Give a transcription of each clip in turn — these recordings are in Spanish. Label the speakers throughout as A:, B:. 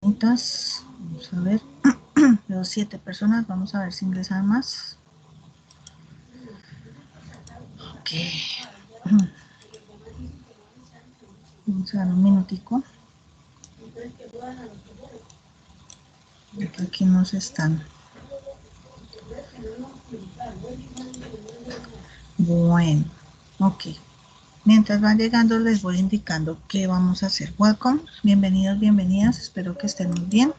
A: Vamos a ver, veo 7 personas, vamos a ver si ingresan más. Ok. Vamos a dar un minutico. Aquí nos están. Bueno, ok. Mientras van llegando les voy indicando qué vamos a hacer. Welcome, bienvenidos, bienvenidas, espero que estén muy bien.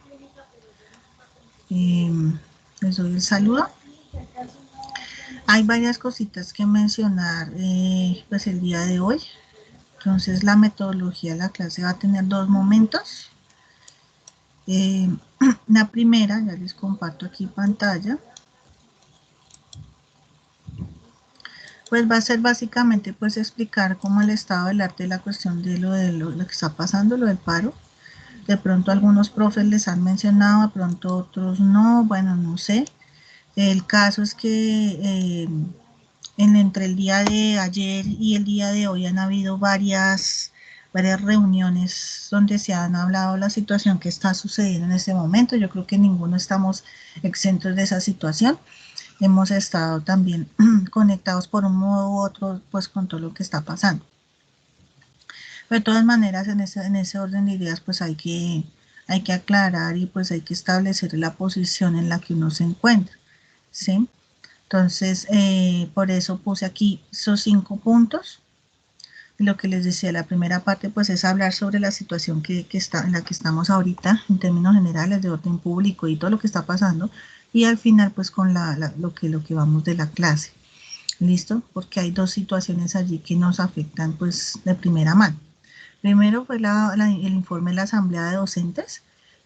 A: Les doy el saludo. Hay varias cositas que mencionar pues el día de hoy. Entonces la metodología de la clase va a tener 2 momentos. La primera, ya les comparto aquí pantalla, pues va a ser básicamente pues explicar cómo el estado del arte de la cuestión de lo que está pasando, lo del paro. De pronto algunos profes les han mencionado, de pronto otros no, bueno, no sé. El caso es que entre el día de ayer y el día de hoy han habido varias reuniones donde se han hablado de la situación que está sucediendo en este momento. Yo creo que ninguno estamos exentos de esa situación. Hemos estado también conectados por un modo u otro pues con todo lo que está pasando. Pero de todas maneras en ese orden de ideas pues hay que aclarar y pues hay que establecer la posición en la que uno se encuentra, ¿sí? Entonces, por eso puse aquí esos 5 puntos. Lo que les decía, la primera parte pues es hablar sobre la situación en la que estamos ahorita en términos generales de orden público y todo lo que está pasando, y al final pues con lo que vamos de la clase. ¿Listo? Porque hay 2 situaciones allí que nos afectan pues de primera mano. Primero fue el informe de la Asamblea de Docentes,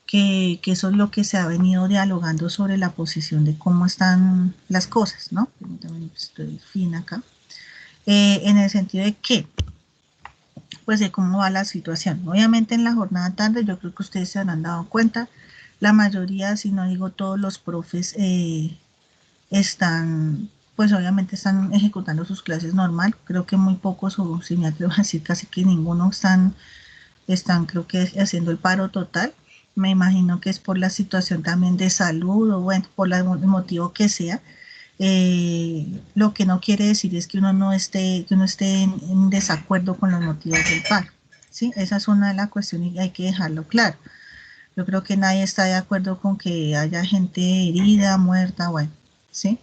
A: que eso es lo que se ha venido dialogando sobre la posición de cómo están las cosas, ¿no? También estoy fina acá. En el sentido de que, pues de cómo va la situación. Obviamente en la jornada tarde yo creo que ustedes se habrán dado cuenta, la mayoría, si no digo todos los profes, están, pues obviamente están ejecutando sus clases normal. Creo que muy pocos, o si me atrevo a decir casi que ninguno, están creo que haciendo el paro total. Me imagino que es por la situación también de salud o bueno, por el motivo que sea. Lo que no quiere decir es que uno esté en desacuerdo con los motivos del paro, ¿sí? Esa es una de las cuestiones y hay que dejarlo claro. Yo creo que nadie está de acuerdo con que haya gente herida, muerta, bueno, ¿sí?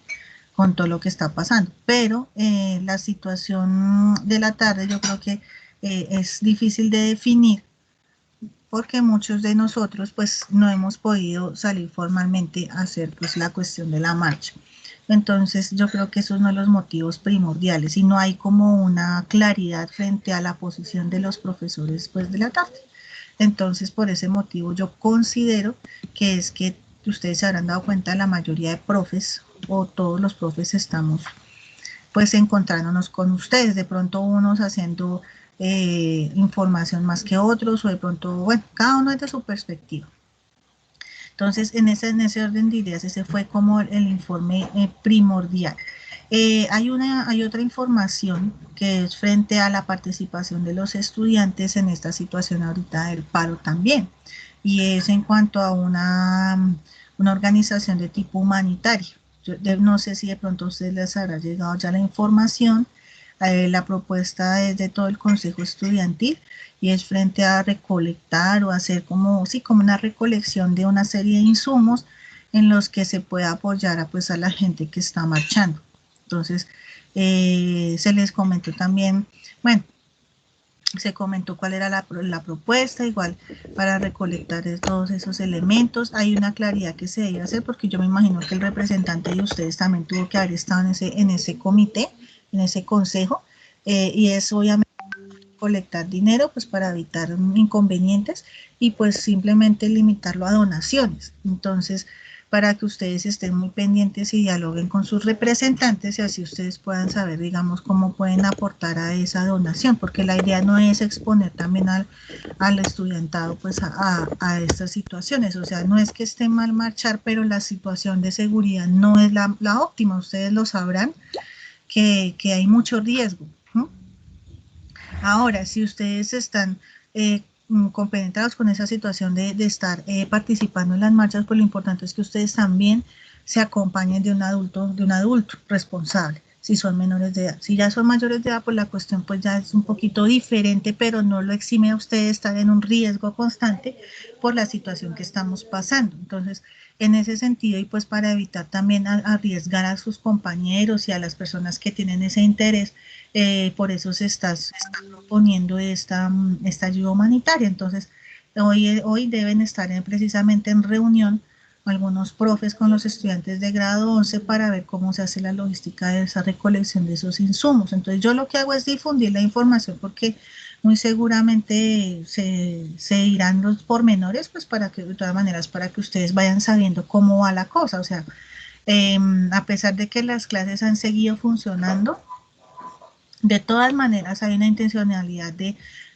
A: Con todo lo que está pasando. Pero la situación de la tarde yo creo que es difícil de definir porque muchos de nosotros pues no hemos podido salir formalmente a hacer pues la cuestión de la marcha. Entonces yo creo que esos son los motivos primordiales y no hay como una claridad frente a la posición de los profesores pues de la tarde. Entonces por ese motivo yo considero que es que ustedes se habrán dado cuenta, la mayoría de profes o todos los profes estamos pues encontrándonos con ustedes, de pronto unos haciendo información más que otros, o de pronto, bueno, cada uno es de su perspectiva. Entonces, en ese orden de ideas, ese fue como el informe primordial. Hay otra información que es frente a la participación de los estudiantes en esta situación ahorita del paro también, y es en cuanto a una organización de tipo humanitario. Yo no sé si de pronto a ustedes les habrá llegado ya la información. La propuesta es de todo el Consejo Estudiantil y es frente a recolectar o hacer como, sí, como una recolección de una serie de insumos en los que se pueda apoyar a la gente que está marchando. Entonces, se les comentó también, bueno, se comentó cuál era la propuesta, igual para recolectar todos esos elementos. Hay una claridad que se debe hacer porque yo me imagino que el representante de ustedes también tuvo que haber estado en ese comité, en ese consejo, y es obviamente colectar dinero pues para evitar inconvenientes y pues simplemente limitarlo a donaciones. Entonces, para que ustedes estén muy pendientes y dialoguen con sus representantes y así ustedes puedan saber, digamos, cómo pueden aportar a esa donación, porque la idea no es exponer también al estudiantado pues a estas situaciones. O sea, no es que esté mal marchar, pero la situación de seguridad no es la óptima. Ustedes lo sabrán que hay mucho riesgo, ¿no? Ahora, si ustedes están compenetrados con esa situación de estar participando en las marchas, pues lo importante es que ustedes también se acompañen de un adulto responsable, si son menores de edad. Si ya son mayores de edad, pues la cuestión pues ya es un poquito diferente, pero no lo exime a ustedes de estar en un riesgo constante por la situación que estamos pasando. Entonces, en ese sentido, y pues para evitar también arriesgar a sus compañeros y a las personas que tienen ese interés, por eso se está proponiendo esta ayuda humanitaria. Entonces, hoy deben estar precisamente en reunión algunos profes con los estudiantes de grado 11 para ver cómo se hace la logística de esa recolección de esos insumos. Entonces yo lo que hago es difundir la información porque muy seguramente se dirán los pormenores, pues para que de todas maneras, para que ustedes vayan sabiendo cómo va la cosa. O sea, a pesar de que las clases han seguido funcionando, de todas maneras hay una intencionalidad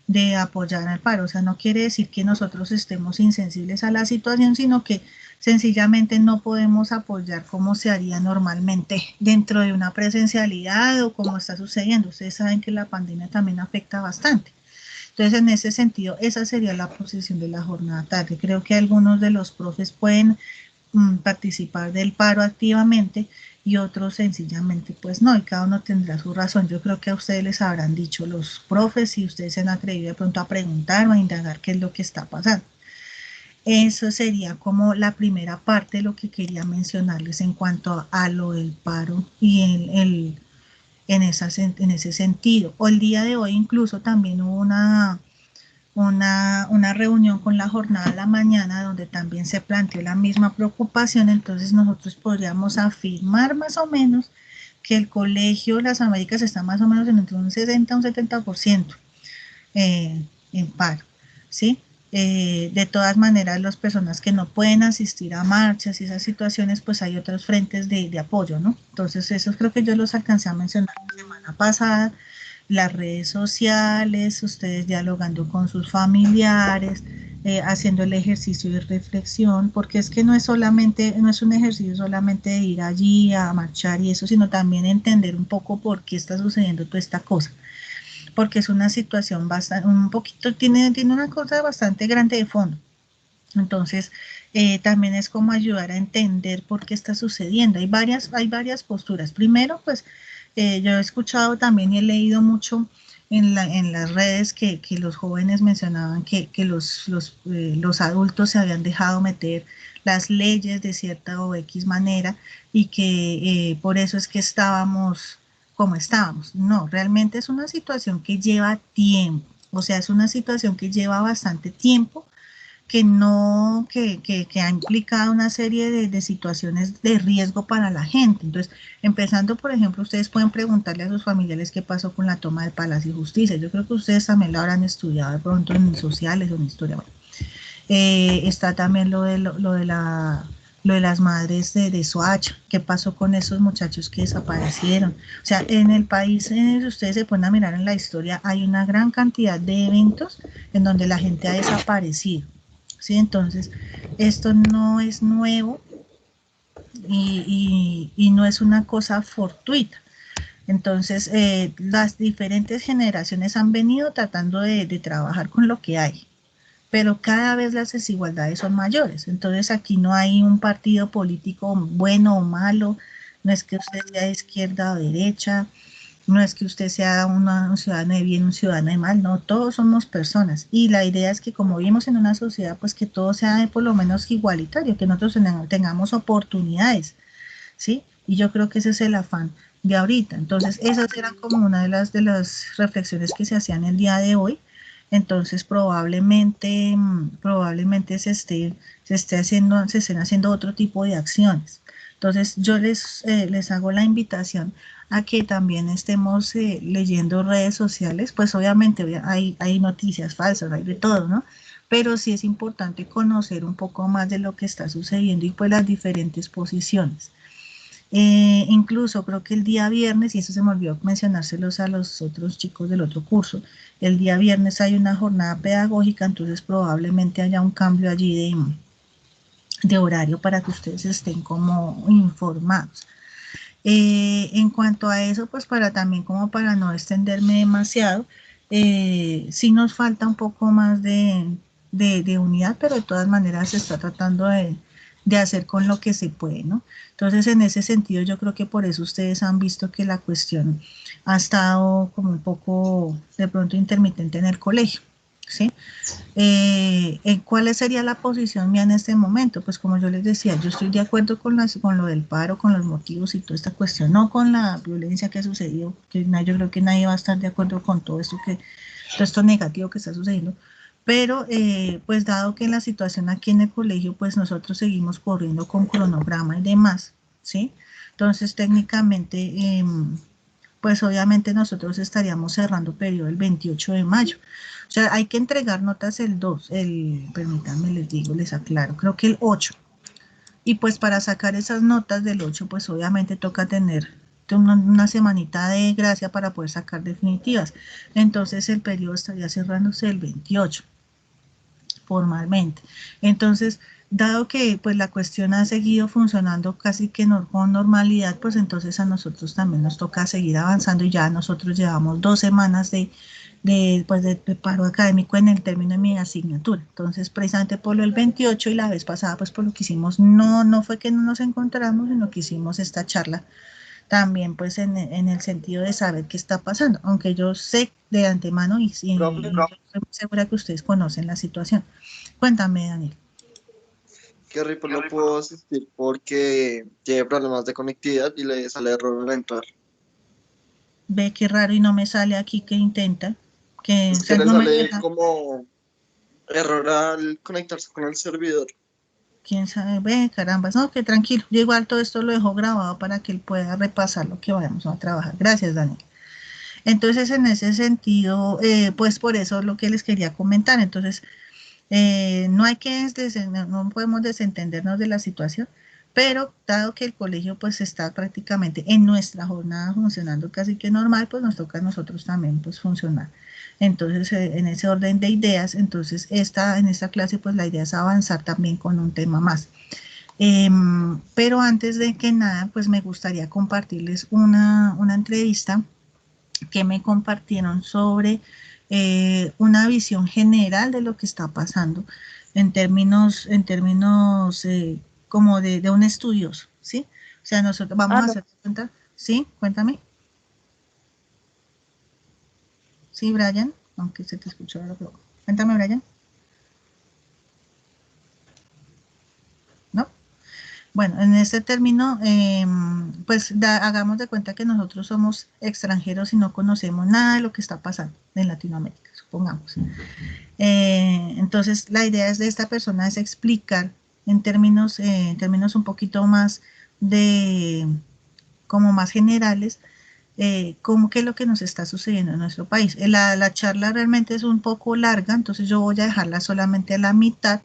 A: de apoyar al paro. O sea, no quiere decir que nosotros estemos insensibles a la situación, sino que sencillamente no podemos apoyar como se haría normalmente dentro de una presencialidad o como está sucediendo. Ustedes saben que la pandemia también afecta bastante. Entonces, en ese sentido, esa sería la posición de la jornada tarde. Creo que algunos de los profes pueden participar del paro activamente y otros sencillamente pues no, y cada uno tendrá su razón. Yo creo que a ustedes les habrán dicho los profes y ustedes se han atrevido de pronto a preguntar o a indagar qué es lo que está pasando. Eso sería como la primera parte de lo que quería mencionarles en cuanto a lo del paro y en ese sentido. O el día de hoy incluso también hubo una reunión con la jornada de la mañana donde también se planteó la misma preocupación. Entonces nosotros podríamos afirmar más o menos que el colegio Las Américas está más o menos entre un 60 a un 70% en paro, ¿sí? De todas maneras, las personas que no pueden asistir a marchas y esas situaciones, pues hay otros frentes de apoyo, ¿no? Entonces, esos creo que yo los alcancé a mencionar la semana pasada, las redes sociales, ustedes dialogando con sus familiares, haciendo el ejercicio de reflexión, porque es que no es solamente, no es un ejercicio solamente de ir allí a marchar y eso, sino también entender un poco por qué está sucediendo toda esta cosa, porque es una situación bastante, un poquito, tiene una cosa bastante grande de fondo. Entonces, también es como ayudar a entender por qué está sucediendo. Hay varias posturas. Primero, pues yo he escuchado también y he leído mucho en las redes que los jóvenes mencionaban que los adultos se habían dejado meter las leyes de cierta o X manera y que por eso es que estábamos como estábamos. No, realmente es una situación que lleva tiempo. O sea, es una situación que lleva bastante tiempo que no, que ha implicado una serie de situaciones de riesgo para la gente. Entonces, empezando, por ejemplo, ustedes pueden preguntarle a sus familiares qué pasó con la toma del Palacio de Justicia. Yo creo que ustedes también lo habrán estudiado de pronto en sociales o en historia. Bueno, está también lo de las madres de Soacha, qué pasó con esos muchachos que desaparecieron. O sea, en el país, si ustedes se ponen a mirar en la historia, hay una gran cantidad de eventos en donde la gente ha desaparecido. ¿Sí? Entonces, esto no es nuevo y no es una cosa fortuita. Entonces, las diferentes generaciones han venido tratando de trabajar con lo que hay, pero cada vez las desigualdades son mayores. Entonces, aquí no hay un partido político bueno o malo, no es que usted sea de izquierda o derecha, no es que usted sea un ciudadano de bien, un ciudadano de mal, no, todos somos personas. Y la idea es que como vivimos en una sociedad, pues que todo sea por lo menos igualitario, que nosotros tengamos oportunidades, ¿sí? Y yo creo que ese es el afán de ahorita. Entonces, esas eran como una de las reflexiones que se hacían el día de hoy. Entonces, probablemente se estén haciendo otro tipo de acciones. Entonces, yo les hago la invitación a que también estemos leyendo redes sociales, pues obviamente hay noticias falsas, hay de todo, ¿no? Pero sí es importante conocer un poco más de lo que está sucediendo y pues las diferentes posiciones. Incluso creo que el día viernes, y eso se me olvidó mencionárselos a los otros chicos del otro curso, el día viernes hay una jornada pedagógica, entonces probablemente haya un cambio allí de horario para que ustedes estén como informados. En cuanto a eso, pues para también como para no extenderme demasiado, sí nos falta un poco más de unidad, pero de todas maneras se está tratando de hacer con lo que se puede, ¿no? Entonces, en ese sentido, yo creo que por eso ustedes han visto que la cuestión ha estado como un poco de pronto intermitente en el colegio, ¿sí? ¿Cuál sería la posición mía en este momento? Pues como yo les decía, yo estoy de acuerdo con lo del paro, con los motivos y toda esta cuestión, no con la violencia que ha sucedido, que yo creo que nadie va a estar de acuerdo con todo esto, todo esto negativo que está sucediendo, pero pues dado que la situación aquí en el colegio, pues nosotros seguimos corriendo con cronograma y demás, ¿sí? Entonces técnicamente, pues obviamente nosotros estaríamos cerrando periodo el 28 de mayo. O sea, hay que entregar notas el 2, permítanme les digo, les aclaro, creo que el 8. Y pues para sacar esas notas del 8, pues obviamente toca tener una semanita de gracia para poder sacar definitivas. Entonces el periodo estaría cerrándose el 28 formalmente. Entonces, dado que pues la cuestión ha seguido funcionando casi que con normalidad, pues entonces a nosotros también nos toca seguir avanzando y ya nosotros llevamos 2 semanas de paro académico en el término de mi asignatura. Entonces, precisamente por lo del 28 y la vez pasada, pues por lo que hicimos, no fue que no nos encontramos, sino que hicimos esta charla también pues en el sentido de saber qué está pasando, aunque yo sé de antemano y
B: Profe,
A: estoy segura que ustedes conocen la situación. Cuéntame, Daniel.
B: que Ripple no pudo asistir porque tiene problemas de conectividad y le sale error al entrar.
A: Ve qué raro y no me sale aquí que intenta, que,
B: Es
A: o
B: que
A: sea,
B: le
A: no me
B: sale
A: deja,
B: como error al conectarse con el servidor.
A: quién sabe, ve, caramba, no, que tranquilo, yo igual todo esto lo dejo grabado para que él pueda repasar lo que vayamos a trabajar. Gracias, Daniel. Entonces, en ese sentido, pues por eso es lo que les quería comentar. Entonces, no hay que, no podemos desentendernos de la situación, pero dado que el colegio pues está prácticamente en nuestra jornada funcionando casi que normal, pues nos toca a nosotros también pues funcionar. Entonces, en ese orden de ideas, entonces en esta clase pues la idea es avanzar también con un tema más. Pero antes de que nada, pues me gustaría compartirles una entrevista que me compartieron sobre una visión general de lo que está pasando en términos como de un estudioso, ¿sí? O sea, nosotros vamos
C: Ah,
A: a
C: no.
A: hacer cuenta, ¿sí? Cuéntame, ¿sí, Brian? Aunque se te escuchó ahora, pero cuéntame, Brian, ¿no? Bueno, en este término, pues hagamos de cuenta que nosotros somos extranjeros y no conocemos nada de lo que está pasando en Latinoamérica, supongamos. Entonces, la idea de esta persona es explicar en términos un poquito más de, como más generales, cómo que es lo que nos está sucediendo en nuestro país. La charla realmente es un poco larga, entonces yo voy a dejarla solamente a la mitad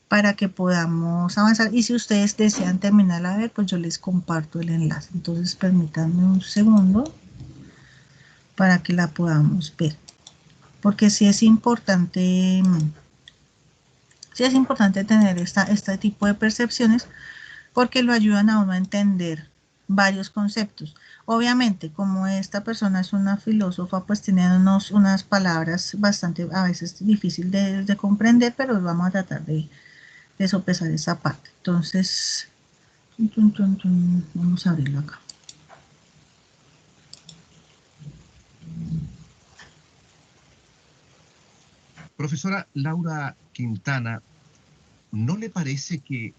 A: para que podamos avanzar. Y si ustedes desean terminarla a ver, pues yo les comparto el enlace. Entonces, permítanme un segundo para que la podamos ver. Porque sí es importante tener este tipo de percepciones porque lo ayudan a uno a entender varios conceptos. Obviamente, como esta persona es una filósofa, pues tiene unas palabras bastante a veces difícil de comprender, pero vamos a tratar de sopesar esa parte. Entonces, vamos a abrirlo acá.
D: Profesora Laura Quintana, ¿no le parece que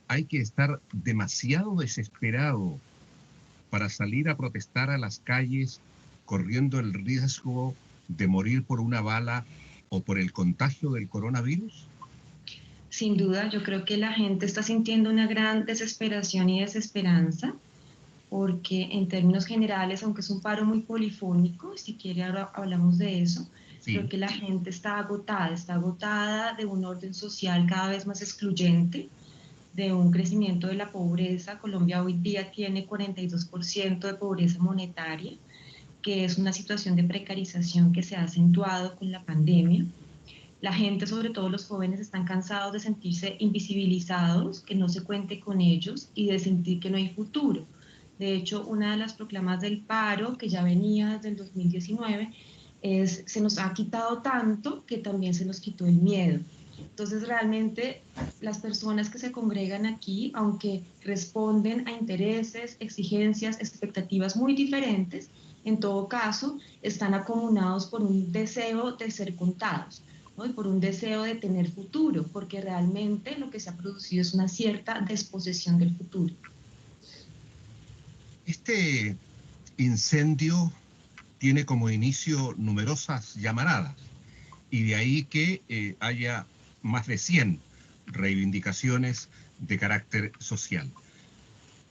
D: hay que estar demasiado desesperado para salir a protestar a las calles corriendo el riesgo de morir por una bala o por el contagio del coronavirus?
C: Sin duda, yo creo que la gente está sintiendo una gran desesperación y desesperanza, porque en términos generales, aunque es un paro muy polifónico, si quiere ahora hablamos de eso, creo
D: Sí.
C: que la gente está agotada de un orden social cada vez más excluyente, de un crecimiento de la pobreza. Colombia hoy día tiene 42% de pobreza monetaria, que es una situación de precarización que se ha acentuado con la pandemia. La gente, sobre todo los jóvenes, están cansados de sentirse invisibilizados, que no se cuente con ellos y de sentir que no hay futuro. De hecho, una de las proclamas del paro, que ya venía desde el 2019, se nos ha quitado tanto que también se nos quitó el miedo. Entonces, realmente las personas que se congregan aquí, aunque responden a intereses, exigencias, expectativas muy diferentes, en todo caso, están acumunados por un deseo de ser contados, ¿no? Y por un deseo de tener futuro, porque realmente lo que se ha producido es una cierta desposesión del futuro.
D: Este incendio tiene como inicio numerosas llamaradas y de ahí que haya más de 100 reivindicaciones de carácter social.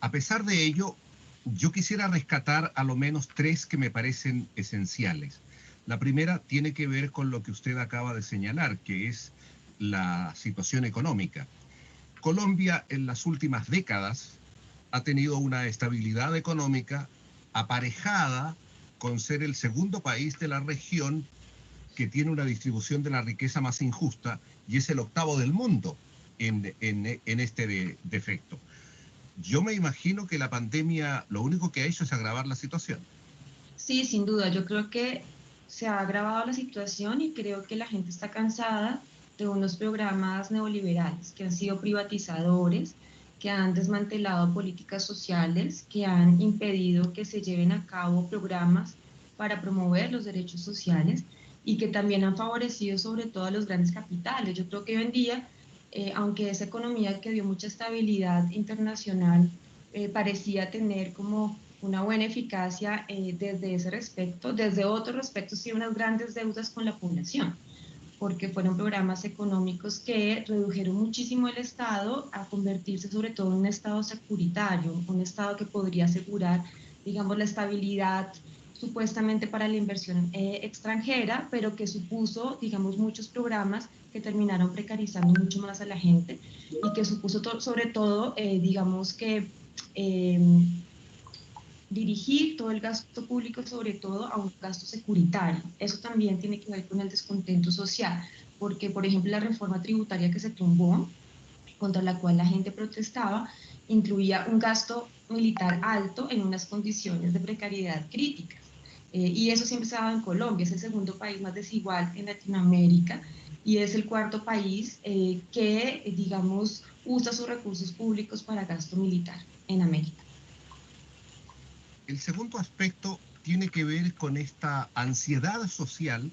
D: A pesar de ello, yo quisiera rescatar a lo menos 3 que me parecen esenciales. La primera tiene que ver con lo que usted acaba de señalar, que es la situación económica. Colombia en las últimas décadas ha tenido una estabilidad económica aparejada con ser el segundo país de la región que tiene una distribución de la riqueza más injusta y es el octavo del mundo en este defecto. Yo me imagino que la pandemia lo único que ha hecho es agravar la situación.
C: Sí, sin duda, yo creo que se ha agravado la situación y creo que la gente está cansada de unos programas neoliberales que han sido privatizadores, que han desmantelado políticas sociales, que han impedido que se lleven a cabo programas para promover los derechos sociales y que también han favorecido sobre todo a los grandes capitales. Yo creo que hoy en día, aunque esa economía que dio mucha estabilidad internacional parecía tener como una buena eficacia desde ese respecto, desde otros respectos sí unas grandes deudas con la población, porque fueron programas económicos que redujeron muchísimo el Estado a convertirse sobre todo en un Estado securitario, un Estado que podría asegurar, digamos, la estabilidad supuestamente para la inversión extranjera, pero que supuso, digamos, muchos programas que terminaron precarizando mucho más a la gente y que supuso sobre todo, digamos que eh, dirigir todo el gasto público, sobre todo a un gasto securitario. Eso también tiene que ver con el descontento social, porque, por ejemplo, la reforma tributaria que se tumbó, contra la cual la gente protestaba, incluía un gasto militar alto en unas condiciones de precariedad críticas. Y eso siempre se ha dado en Colombia, es el segundo país más desigual en Latinoamérica y es el cuarto país que, digamos, usa sus recursos públicos para gasto militar en América.
D: El segundo aspecto tiene que ver con esta ansiedad social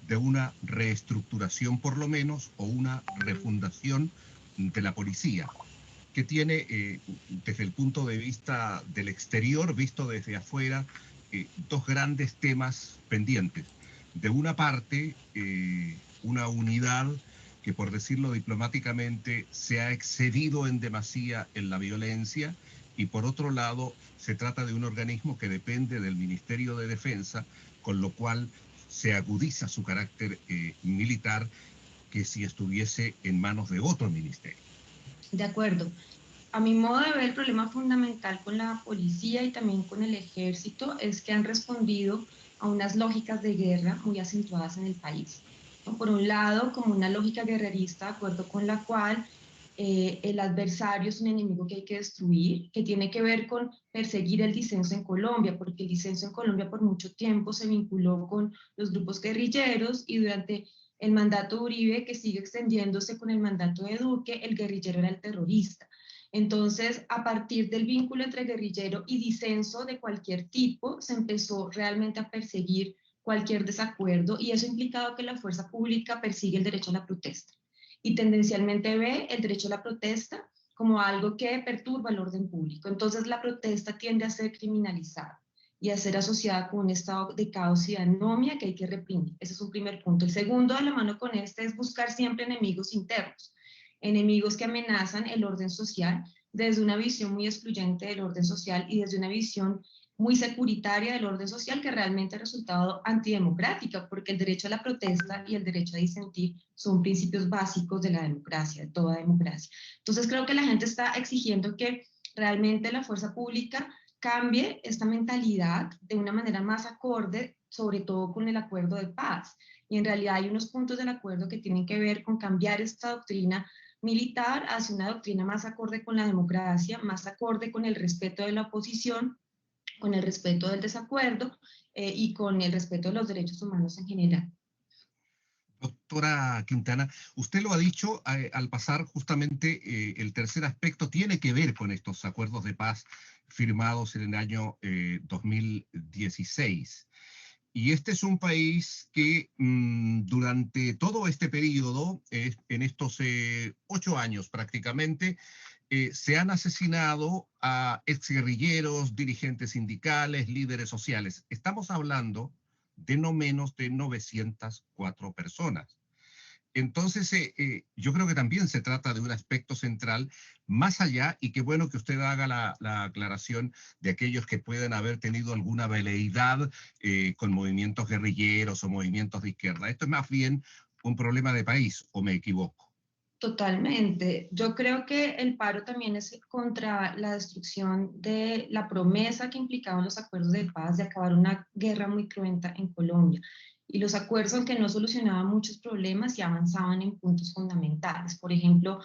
D: de una reestructuración por lo menos o una refundación de la policía, que tiene desde el punto de vista del exterior, visto desde afuera, dos grandes temas pendientes. De una parte, una unidad que, por decirlo diplomáticamente, se ha excedido en demasía en la violencia, y por otro lado, se trata de un organismo que depende del Ministerio de Defensa, con lo cual se agudiza su carácter militar que si estuviese en manos de otro ministerio.
C: De acuerdo. A mi modo de ver, el problema fundamental con la policía y también con el ejército es que han respondido a unas lógicas de guerra muy acentuadas en el país, ¿no? Por un lado, como una lógica guerrerista, de acuerdo con la cual el adversario es un enemigo que hay que destruir, que tiene que ver con perseguir el disenso en Colombia, porque el disenso en Colombia por mucho tiempo se vinculó con los grupos guerrilleros y durante el mandato de Uribe, que sigue extendiéndose con el mandato de Duque, el guerrillero era el terrorista. Entonces, a partir del vínculo entre guerrillero y disenso de cualquier tipo, se empezó realmente a perseguir cualquier desacuerdo y eso ha implicado que la fuerza pública persigue el derecho a la protesta y tendencialmente ve el derecho a la protesta como algo que perturba el orden público. Entonces, la protesta tiende a ser criminalizada y a ser asociada con un estado de caos y de anomia que hay que reprimir. Ese es un primer punto. El segundo, de la mano con este, es buscar siempre enemigos internos, enemigos que amenazan el orden social desde una visión muy excluyente del orden social y desde una visión muy securitaria del orden social que realmente ha resultado antidemocrática, porque el derecho a la protesta y el derecho a disentir son principios básicos de la democracia, de toda democracia. Entonces creo que la gente está exigiendo que realmente la fuerza pública cambie esta mentalidad de una manera más acorde, sobre todo con el acuerdo de paz. Y en realidad hay unos puntos del acuerdo que tienen que ver con cambiar esta doctrina militar hacia una doctrina más acorde con la democracia, más acorde con el respeto de la oposición, con el respeto del desacuerdo y con el respeto de los derechos humanos en general.
D: Doctora Quintana, usted lo ha dicho al pasar justamente el tercer aspecto tiene que ver con estos acuerdos de paz firmados en el año 2016. Y este es un país que durante todo este periodo, en estos 8 años prácticamente, se han asesinado a exguerrilleros, dirigentes sindicales, líderes sociales. Estamos hablando de no menos de 904 personas. Entonces, yo creo que también se trata de un aspecto central, más allá, y qué bueno que usted haga la aclaración de aquellos que pueden haber tenido alguna veleidad con movimientos guerrilleros o movimientos de izquierda. Esto es más bien un problema de país, ¿o me equivoco?
C: Totalmente. Yo creo que el paro también es contra la destrucción de la promesa que implicaban los acuerdos de paz de acabar una guerra muy cruenta en Colombia. Y los acuerdos, aunque no solucionaban muchos problemas, sí avanzaban en puntos fundamentales. Por ejemplo,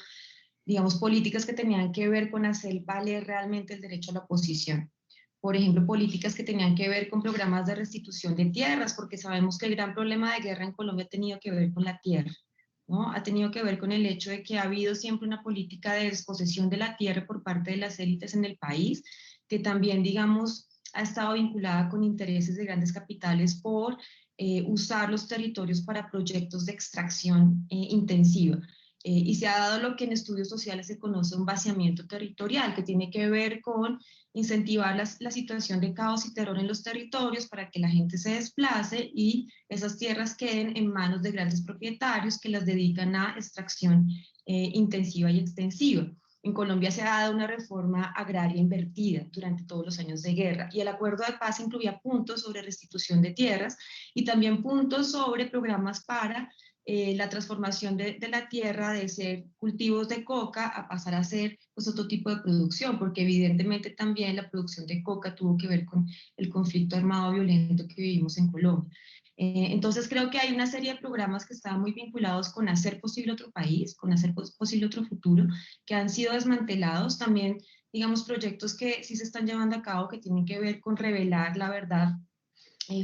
C: digamos, políticas que tenían que ver con hacer valer realmente el derecho a la oposición. Por ejemplo, políticas que tenían que ver con programas de restitución de tierras, porque sabemos que el gran problema de guerra en Colombia ha tenido que ver con la tierra. ¿No? Ha tenido que ver con el hecho de que ha habido siempre una política de desposesión de la tierra por parte de las élites en el país, que también, digamos, ha estado vinculada con intereses de grandes capitales por usar los territorios para proyectos de extracción intensiva. Y se ha dado lo que en estudios sociales se conoce un vaciamiento territorial, que tiene que ver con incentivar la situación de caos y terror en los territorios para que la gente se desplace y esas tierras queden en manos de grandes propietarios que las dedican a extracción intensiva y extensiva. En Colombia se ha dado una reforma agraria invertida durante todos los años de guerra y el acuerdo de paz incluía puntos sobre restitución de tierras y también puntos sobre programas para la transformación de la tierra de ser cultivos de coca a pasar a ser pues, otro tipo de producción, porque evidentemente también la producción de coca tuvo que ver con el conflicto armado violento que vivimos en Colombia. Entonces creo que hay una serie de programas que están muy vinculados con hacer posible otro país, con hacer posible otro futuro, que han sido desmantelados. También, digamos, proyectos que sí se están llevando a cabo que tienen que ver con revelar la verdad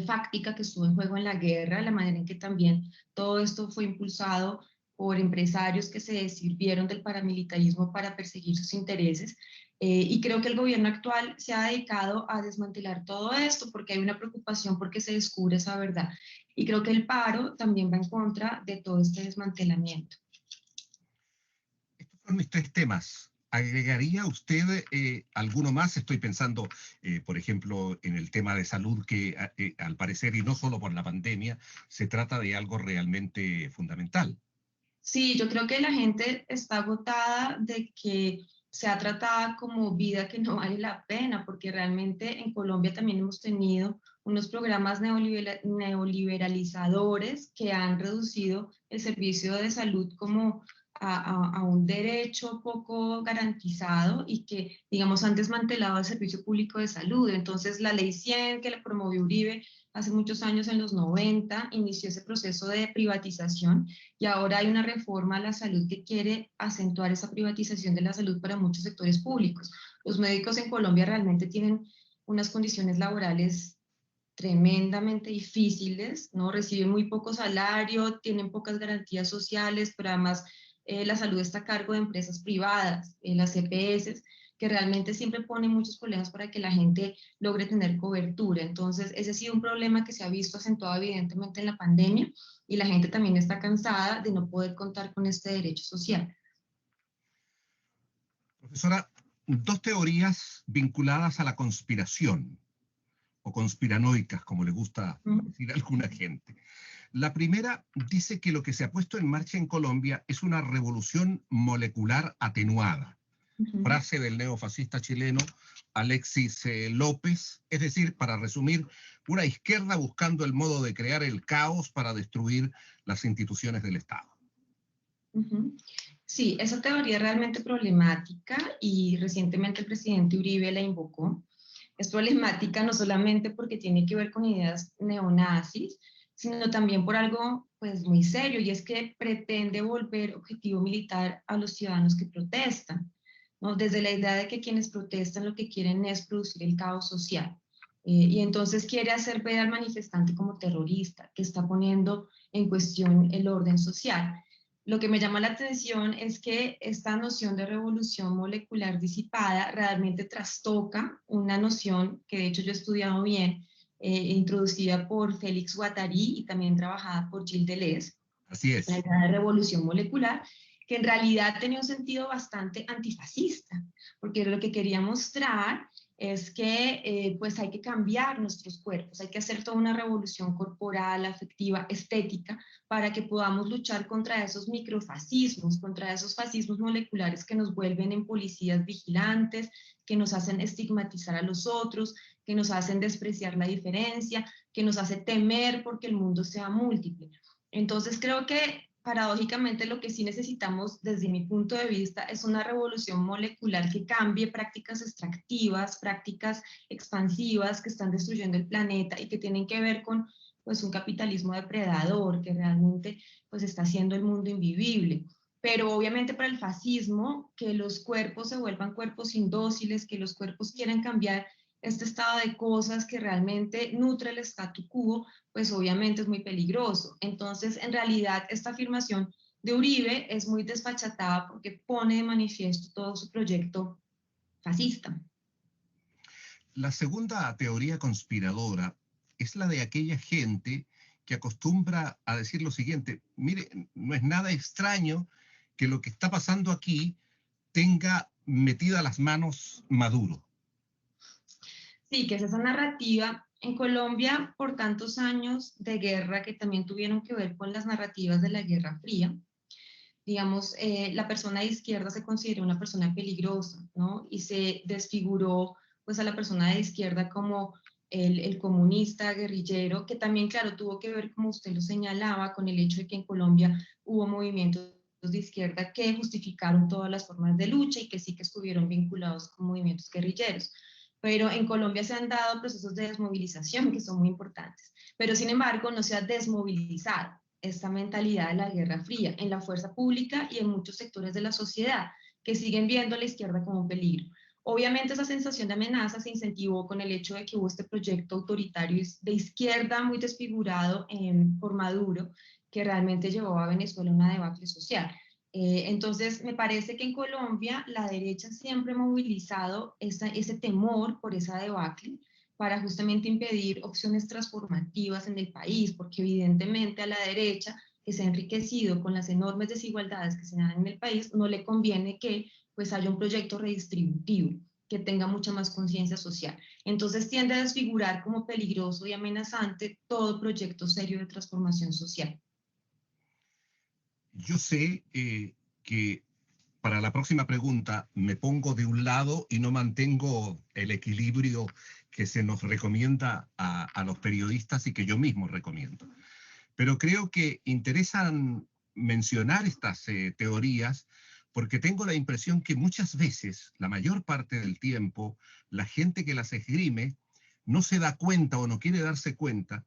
C: fáctica que estuvo en juego en la guerra, la manera en que también todo esto fue impulsado por empresarios que se sirvieron del paramilitarismo para perseguir sus intereses. Y creo que el gobierno actual se ha dedicado a desmantelar todo esto porque hay una preocupación porque se descubre esa verdad. Y creo que el paro también va en contra de todo este desmantelamiento.
D: Estos son mis 3 temas. ¿Agregaría usted alguno más? Estoy pensando, por ejemplo, en el tema de salud, que al parecer, y no solo por la pandemia, se trata de algo realmente fundamental.
C: Sí, yo creo que la gente está agotada de que sea tratada como vida que no vale la pena, porque realmente en Colombia también hemos tenido unos programas neoliberalizadores que han reducido el servicio de salud como a un derecho poco garantizado y que, digamos, han desmantelado el servicio público de salud. Entonces, la ley 100 que la promovió Uribe hace muchos años, en los 90, inició ese proceso de privatización y ahora hay una reforma a la salud que quiere acentuar esa privatización de la salud para muchos sectores públicos. Los médicos en Colombia realmente tienen unas condiciones laborales tremendamente difíciles, ¿no? Reciben muy poco salario, tienen pocas garantías sociales, pero además la salud está a cargo de empresas privadas, las EPS, que realmente siempre ponen muchos problemas para que la gente logre tener cobertura. Entonces, ese ha sido un problema que se ha visto acentuado evidentemente en la pandemia y la gente también está cansada de no poder contar con este derecho social.
D: Profesora, 2 teorías vinculadas a la conspiración, o conspiranoicas, como le gusta decir a alguna gente. La primera dice que lo que se ha puesto en marcha en Colombia es una revolución molecular atenuada. Frase del neofascista chileno Alexis López, es decir, para resumir, una izquierda buscando el modo de crear el caos para destruir las instituciones del Estado.
C: Sí, esa teoría es realmente problemática y recientemente el presidente Uribe la invocó. Es problemática no solamente porque tiene que ver con ideas neonazis, sino también por algo pues muy serio, y es que pretende volver objetivo militar a los ciudadanos que protestan, ¿no? Desde la idea de que quienes protestan lo que quieren es producir el caos social. Y entonces quiere hacer ver al manifestante como terrorista, que está poniendo en cuestión el orden social. Lo que me llama la atención es que esta noción de revolución molecular disipada realmente trastoca una noción que de hecho yo he estudiado bien, introducida por Félix Guattari y también trabajada por Gilles Deleuze,
D: Así
C: la
D: es.
C: idea de revolución molecular, que en realidad tenía un sentido bastante antifascista, porque lo que quería mostrar es que pues hay que cambiar nuestros cuerpos, hay que hacer toda una revolución corporal, afectiva, estética, para que podamos luchar contra esos microfascismos, contra esos fascismos moleculares que nos vuelven en policías vigilantes, que nos hacen estigmatizar a los otros, que nos hacen despreciar la diferencia, que nos hace temer porque el mundo sea múltiple. Entonces creo que paradójicamente lo que sí necesitamos desde mi punto de vista es una revolución molecular que cambie prácticas extractivas, prácticas expansivas que están destruyendo el planeta y que tienen que ver con pues un capitalismo depredador que realmente pues está haciendo el mundo invivible. Pero obviamente para el fascismo, que los cuerpos se vuelvan cuerpos indóciles, que los cuerpos quieran cambiar este estado de cosas que realmente nutre el statu quo, pues obviamente es muy peligroso. Entonces, en realidad, esta afirmación de Uribe es muy desfachatada porque pone de manifiesto todo su proyecto fascista.
D: La segunda teoría conspiradora es la de aquella gente que acostumbra a decir lo siguiente: mire, no es nada extraño que lo que está pasando aquí tenga metida las manos Maduro.
C: Sí, que es esa narrativa. En Colombia, por tantos años de guerra que también tuvieron que ver con las narrativas de la Guerra Fría, digamos, la persona de izquierda se considera una persona peligrosa, ¿no? Y se desfiguró pues a la persona de izquierda como el comunista, guerrillero, que también, claro, tuvo que ver, como usted lo señalaba, con el hecho de que en Colombia hubo movimientos de izquierda que justificaron todas las formas de lucha y que sí que estuvieron vinculados con movimientos guerrilleros. Pero en Colombia se han dado procesos de desmovilización que son muy importantes, pero sin embargo no se ha desmovilizado esta mentalidad de la Guerra Fría en la fuerza pública y en muchos sectores de la sociedad que siguen viendo a la izquierda como un peligro. Obviamente esa sensación de amenaza se incentivó con el hecho de que hubo este proyecto autoritario de izquierda muy desfigurado por Maduro, que realmente llevó a Venezuela a una debacle social. Entonces, me parece que en Colombia la derecha siempre ha movilizado ese temor por esa debacle para justamente impedir opciones transformativas en el país, porque evidentemente a la derecha, que se ha enriquecido con las enormes desigualdades que se dan en el país, no le conviene que pues haya un proyecto redistributivo que tenga mucha más conciencia social. Entonces tiende a desfigurar como peligroso y amenazante todo proyecto serio de transformación social.
D: Yo sé que para la próxima pregunta me pongo de un lado y no mantengo el equilibrio que se nos recomienda a los periodistas y que yo mismo recomiendo. Pero creo que interesan mencionar estas teorías porque tengo la impresión que muchas veces, la mayor parte del tiempo, la gente que las esgrime no se da cuenta o no quiere darse cuenta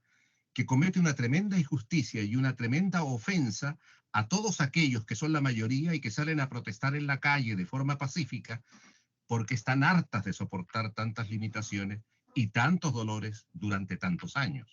D: que comete una tremenda injusticia y una tremenda ofensa a todos aquellos que son la mayoría y que salen a protestar en la calle de forma pacífica porque están hartas de soportar tantas limitaciones y tantos dolores durante tantos años.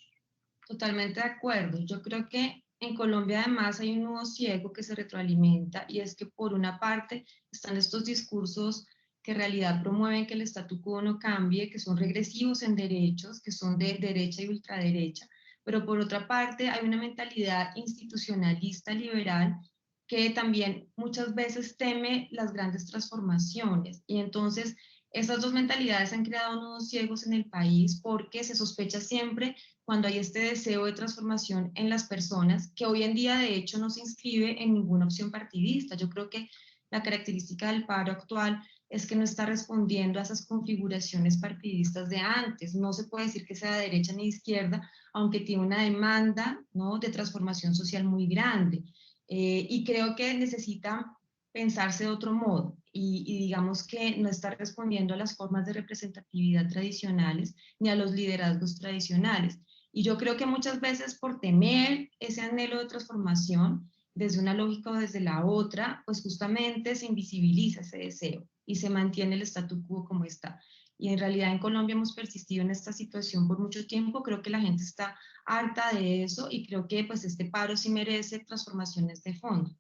C: Totalmente de acuerdo. Yo creo que en Colombia además hay un nudo ciego que se retroalimenta y es que por una parte están estos discursos que en realidad promueven que el statu quo no cambie, que son regresivos en derechos, que son de derecha y ultraderecha, pero por otra parte hay una mentalidad institucionalista liberal que también muchas veces teme las grandes transformaciones y entonces esas dos mentalidades han creado nudos ciegos en el país porque se sospecha siempre cuando hay este deseo de transformación en las personas, que hoy en día de hecho no se inscribe en ninguna opción partidista. Yo creo que la característica del paro actual es que no está respondiendo a esas configuraciones partidistas de antes. No se puede decir que sea de derecha ni de izquierda, aunque tiene una demanda, ¿no?, de transformación social muy grande. Y creo que necesita pensarse de otro modo y digamos que no está respondiendo a las formas de representatividad tradicionales ni a los liderazgos tradicionales. Y yo creo que muchas veces por temer ese anhelo de transformación, desde una lógica o desde la otra, pues justamente se invisibiliza ese deseo y se mantiene el statu quo como está. Y en realidad en Colombia hemos persistido en esta situación por mucho tiempo. Creo que la gente está harta de eso y creo que pues este paro sí merece transformaciones de fondo.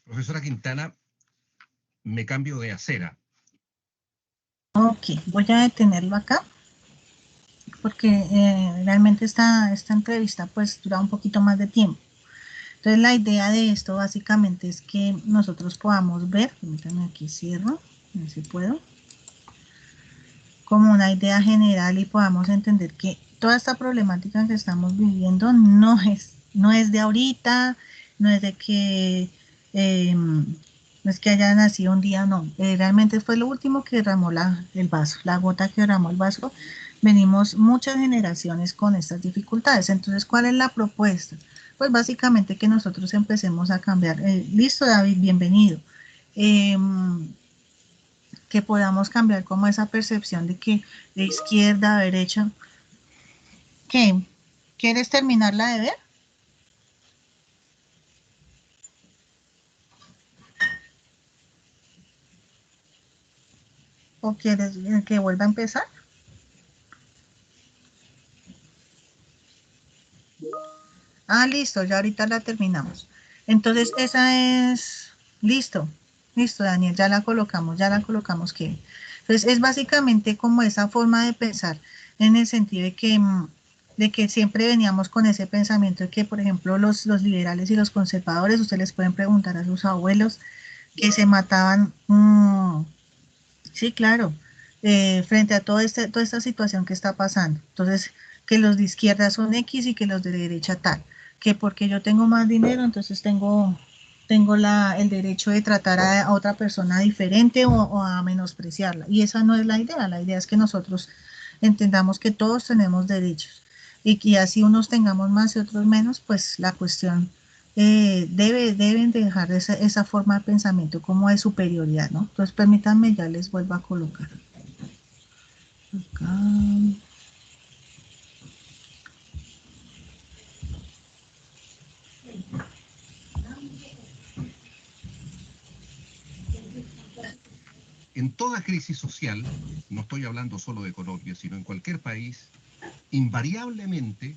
D: Profesora Quintana, me cambio de acera.
A: Ok, voy a detenerlo acá porque realmente esta entrevista pues dura un poquito más de tiempo. Entonces la idea de esto básicamente es que nosotros podamos ver, permítanme aquí cierro, a ver si puedo, como una idea general y podamos entender que toda esta problemática que estamos viviendo no es de ahorita, no es de que no es que haya nacido un día, no, realmente fue lo último que derramó el vaso, la gota que derramó el vaso. Venimos muchas generaciones con estas dificultades. Entonces, ¿cuál es la propuesta? Pues básicamente que nosotros empecemos a cambiar. Listo, David, bienvenido. Eh, que podamos cambiar como esa percepción de que de izquierda a derecha. ¿Qué? ¿Quieres terminarla de ver? ¿O quieres que vuelva a empezar? Ah, listo, ya ahorita la terminamos. Entonces, esa es, listo, listo, Daniel, ya la colocamos, que entonces es básicamente como esa forma de pensar en el sentido de que siempre veníamos con ese pensamiento de que, por ejemplo, los liberales y los conservadores, ustedes les pueden preguntar a sus abuelos que se mataban, sí, claro, frente a toda esta situación que está pasando. Entonces, que los de izquierda son X y que los de derecha tal. Que porque yo tengo más dinero, entonces tengo el derecho de tratar a otra persona diferente o a menospreciarla. Y esa no es la idea es que nosotros entendamos que todos tenemos derechos y que así unos tengamos más y otros menos, pues la cuestión deben dejar esa forma de pensamiento como de superioridad, ¿no? Entonces permítanme, ya les vuelvo a colocar. Acá.
D: En toda crisis social, no estoy hablando solo de Colombia, sino en cualquier país, invariablemente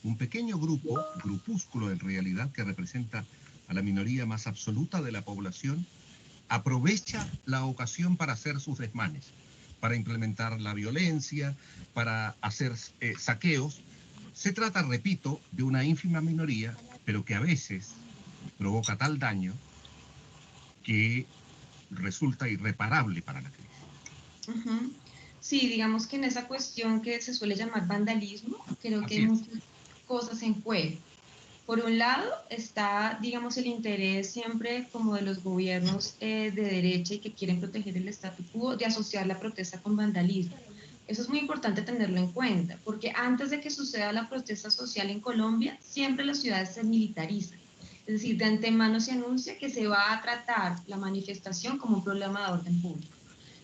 D: un pequeño grupo, grupúsculo en realidad, que representa a la minoría más absoluta de la población, aprovecha la ocasión para hacer sus desmanes, para implementar la violencia, para hacer saqueos. Se trata, repito, de una ínfima minoría, pero que a veces provoca tal daño que resulta irreparable para la crisis.
C: Uh-huh. Sí, digamos que en esa cuestión que se suele llamar vandalismo, creo que hay
D: Así es.
C: muchas cosas en juego. Por un lado está, digamos, el interés siempre como de los gobiernos de derecha y que quieren proteger el statu quo de asociar la protesta con vandalismo. Eso es muy importante tenerlo en cuenta, porque antes de que suceda la protesta social en Colombia, siempre las ciudades se militarizan. Es decir, de antemano se anuncia que se va a tratar la manifestación como un problema de orden público.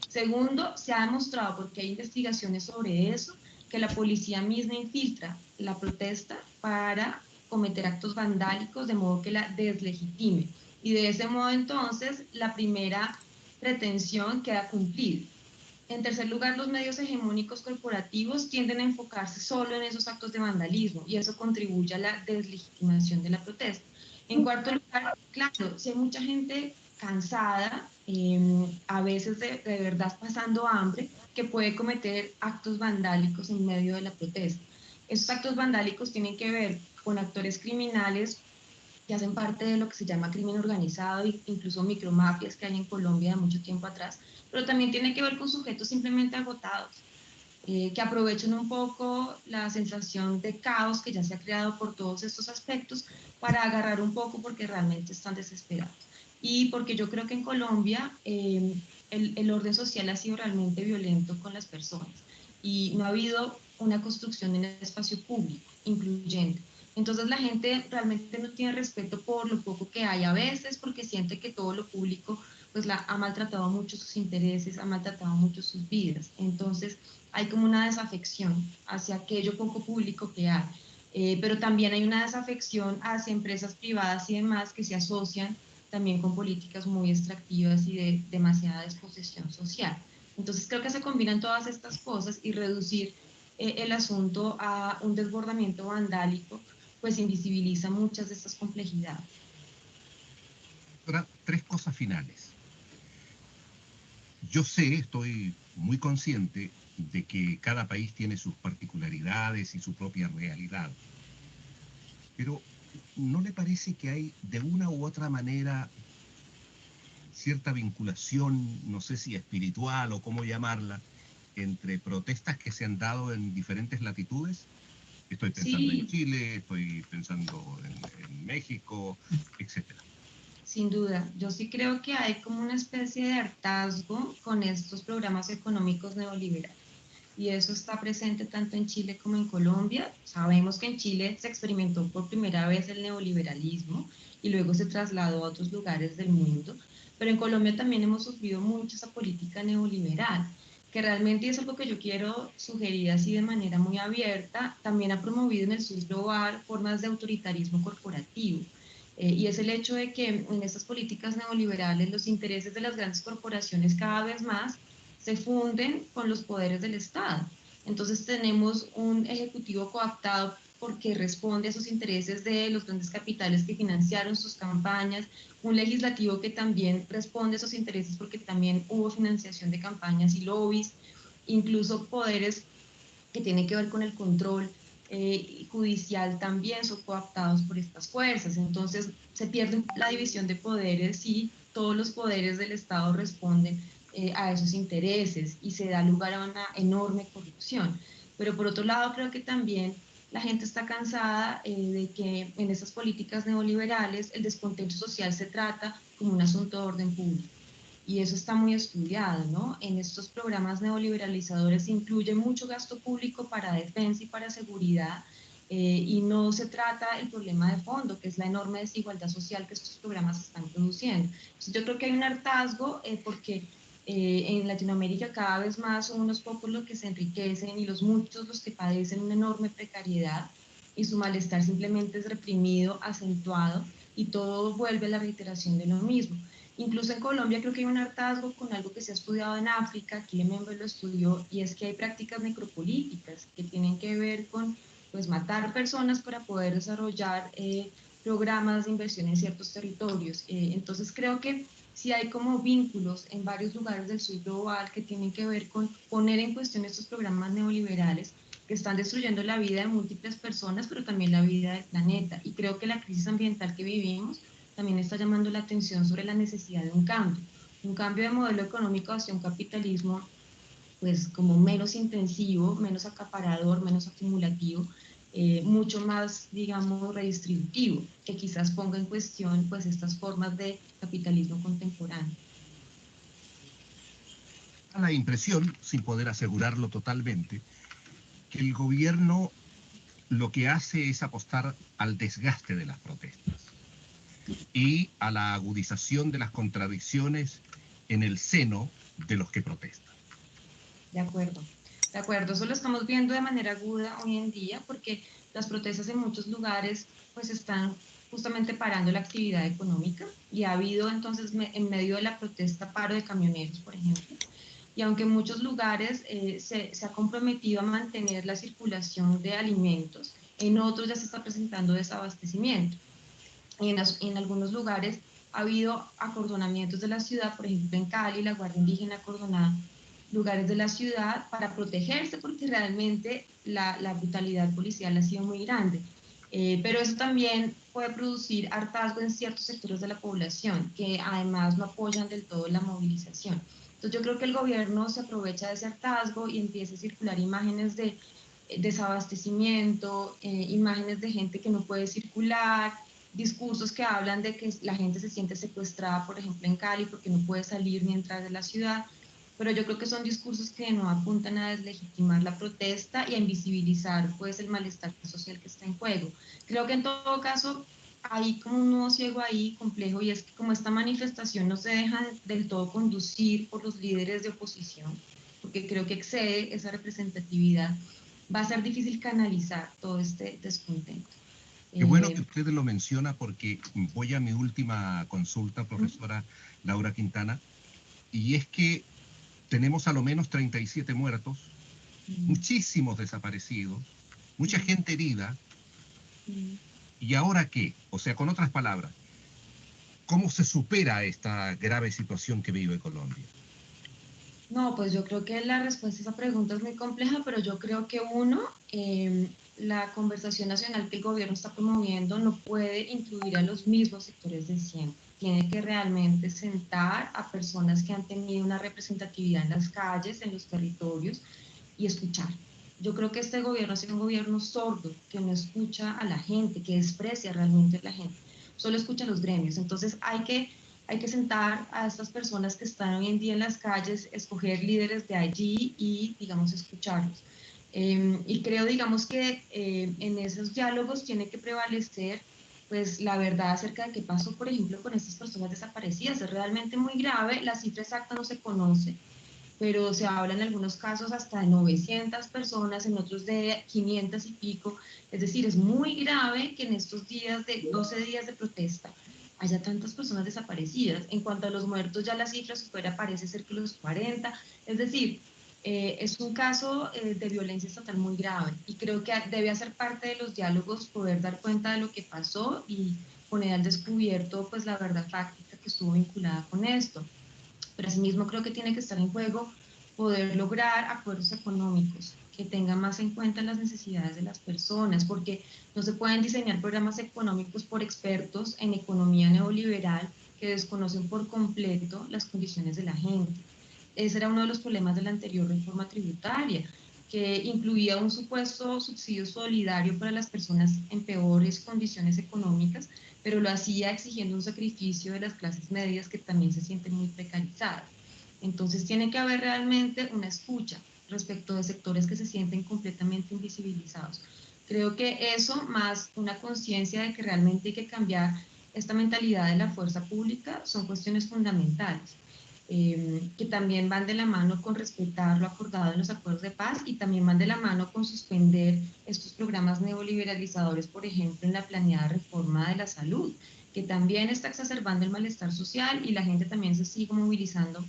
C: Segundo, se ha demostrado, porque hay investigaciones sobre eso, que la policía misma infiltra la protesta para cometer actos vandálicos de modo que la deslegitime. Y de ese modo entonces la primera pretensión queda cumplida. En tercer lugar, los medios hegemónicos corporativos tienden a enfocarse solo en esos actos de vandalismo y eso contribuye a la deslegitimación de la protesta. En cuarto lugar, claro, si hay mucha gente cansada, a veces de verdad pasando hambre, que puede cometer actos vandálicos en medio de la protesta. Esos actos vandálicos tienen que ver con actores criminales que hacen parte de lo que se llama crimen organizado, incluso micromafias que hay en Colombia de mucho tiempo atrás, pero también tiene que ver con sujetos simplemente agotados, que aprovechan un poco la sensación de caos que ya se ha creado por todos estos aspectos para agarrar un poco porque realmente están desesperados. Y porque yo creo que en Colombia el orden social ha sido realmente violento con las personas y no ha habido una construcción en el espacio público incluyente. Entonces la gente realmente no tiene respeto por lo poco que hay a veces porque siente que todo lo público pues ha maltratado mucho sus intereses, ha maltratado mucho sus vidas. Entonces hay como una desafección hacia aquello poco público que hay. Pero también hay una desafección hacia empresas privadas y demás que se asocian también con políticas muy extractivas y de demasiada desposesión social. Entonces creo que se combinan todas estas cosas y reducir el asunto a un desbordamiento vandálico, pues invisibiliza muchas de estas complejidades.
D: Ahora, tres cosas finales. Yo sé, estoy muy consciente de que cada país tiene sus particularidades y su propia realidad, pero ¿no le parece que hay de una u otra manera cierta vinculación, no sé si espiritual o cómo llamarla, entre protestas que se han dado en diferentes latitudes? Estoy pensando en
C: Sí,
D: Chile, estoy pensando en México, etcétera.
C: sin duda, yo sí creo que hay como una especie de hartazgo con estos programas económicos neoliberales. Y eso está presente tanto en Chile como en Colombia. Sabemos que en Chile se experimentó por primera vez el neoliberalismo y luego se trasladó a otros lugares del mundo, pero en Colombia también hemos sufrido mucho esa política neoliberal, que realmente es algo que yo quiero sugerir así de manera muy abierta, también ha promovido en el sur global formas de autoritarismo corporativo. Y es el hecho de que en estas políticas neoliberales los intereses de las grandes corporaciones cada vez más se funden con los poderes del Estado. Entonces tenemos un ejecutivo cooptado porque responde a esos intereses de los grandes capitales que financiaron sus campañas, un legislativo que también responde a esos intereses porque también hubo financiación de campañas y lobbies, incluso poderes que tienen que ver con el control judicial también son cooptados por estas fuerzas. Entonces se pierde la división de poderes y todos los poderes del Estado responden a esos intereses y se da lugar a una enorme corrupción. Pero por otro lado, creo que también la gente está cansada de que en esas políticas neoliberales el descontento social se trata como un asunto de orden público y eso está muy estudiado, ¿no? En estos programas neoliberalizadores se incluye mucho gasto público para defensa y para seguridad, y no se trata el problema de fondo, que es la enorme desigualdad social que estos programas están produciendo. Entonces, yo creo que hay un hartazgo porque en Latinoamérica cada vez más son unos pocos los que se enriquecen y los muchos los que padecen una enorme precariedad y su malestar simplemente es reprimido, acentuado y todo vuelve a la reiteración de lo mismo. Incluso en Colombia creo que hay un hartazgo con algo que se ha estudiado en África, aquí Member lo estudió, y es que hay prácticas necropolíticas que tienen que ver con pues, matar personas para poder desarrollar programas de inversión en ciertos territorios. Entonces creo que sí hay como vínculos en varios lugares del sur global que tienen que ver con poner en cuestión estos programas neoliberales que están destruyendo la vida de múltiples personas, pero también la vida del planeta. Y creo que la crisis ambiental que vivimos también está llamando la atención sobre la necesidad de un cambio de modelo económico hacia un capitalismo pues como menos intensivo, menos acaparador, menos acumulativo, mucho más, digamos, redistributivo, que quizás ponga en cuestión pues estas formas de capitalismo contemporáneo.
D: Da la impresión, sin poder asegurarlo totalmente, que el gobierno lo que hace es apostar al desgaste de las protestas y a la agudización de las contradicciones en el seno de los que protestan.
C: De acuerdo, de acuerdo. Eso lo estamos viendo de manera aguda hoy en día porque las protestas en muchos lugares pues están justamente parando la actividad económica y ha habido entonces en medio de la protesta paro de camioneros, por ejemplo. Y aunque en muchos lugares se ha comprometido a mantener la circulación de alimentos, en otros ya se está presentando desabastecimiento. En algunos lugares ha habido acordonamientos de la ciudad, por ejemplo en Cali, la Guardia Indígena acordonada lugares de la ciudad para protegerse porque realmente la brutalidad policial ha sido muy grande. Pero eso también puede producir hartazgo en ciertos sectores de la población que además no apoyan del todo la movilización. Entonces yo creo que el gobierno se aprovecha de ese hartazgo y empieza a circular imágenes de desabastecimiento, imágenes de gente que no puede circular, discursos que hablan de que la gente se siente secuestrada, por ejemplo, en Cali porque no puede salir ni entrar de la ciudad, pero yo creo que son discursos que no apuntan a deslegitimar la protesta y a invisibilizar pues el malestar social que está en juego. Creo que en todo caso hay como un nudo ciego ahí complejo y es que como esta manifestación no se deja del todo conducir por los líderes de oposición, porque creo que excede esa representatividad, va a ser difícil canalizar todo este descontento.
D: Qué bueno que usted lo menciona porque voy a mi última consulta,
C: ¿Mm?
D: profesora Laura Quintana, y es que tenemos a lo menos 37 muertos, muchísimos desaparecidos, mucha gente herida. ¿Y ahora qué? O sea, con otras palabras, ¿cómo se supera esta grave situación que vive Colombia?
C: No, pues yo creo que la respuesta a esa pregunta es muy compleja, pero yo creo que uno, la conversación nacional que el gobierno está promoviendo no puede incluir a los mismos sectores de siempre. Tiene que realmente sentar a personas que han tenido una representatividad en las calles, en los territorios, y escuchar. Yo creo que este gobierno es un gobierno sordo, que no escucha a la gente, que desprecia realmente a la gente, solo escucha a los gremios. Entonces hay que sentar a estas personas que están hoy en día en las calles, escoger líderes de allí y, digamos, escucharlos. Y creo, digamos, que en esos diálogos tiene que prevalecer pues la verdad acerca de qué pasó, por ejemplo, con estas personas desaparecidas. Es realmente muy grave, la cifra exacta no se conoce, pero se habla en algunos casos hasta de 900 personas, en otros de 500 y pico. Es decir, es muy grave que en estos días de 12 días de protesta haya tantas personas desaparecidas. En cuanto a los muertos, ya la cifra supera, parece ser que los 40. Es decir, es un caso de violencia estatal muy grave y creo que debe hacer parte de los diálogos poder dar cuenta de lo que pasó y poner al descubierto pues la verdad fáctica que estuvo vinculada con esto. Pero asimismo creo que tiene que estar en juego poder lograr acuerdos económicos que tengan más en cuenta las necesidades de las personas, porque no se pueden diseñar programas económicos por expertos en economía neoliberal que desconocen por completo las condiciones de la gente. Ese era uno de los problemas de la anterior reforma tributaria, que incluía un supuesto subsidio solidario para las personas en peores condiciones económicas, pero lo hacía exigiendo un sacrificio de las clases medias que también se sienten muy precarizadas. Entonces tiene que haber realmente una escucha respecto de sectores que se sienten completamente invisibilizados. Creo que eso, más una conciencia de que realmente hay que cambiar esta mentalidad de la fuerza pública, son cuestiones fundamentales. Que también van de la mano con respetar lo acordado en los acuerdos de paz y también van de la mano con suspender estos programas neoliberalizadores, por ejemplo, en la planeada reforma de la salud, que también está exacerbando el malestar social y la gente también se sigue movilizando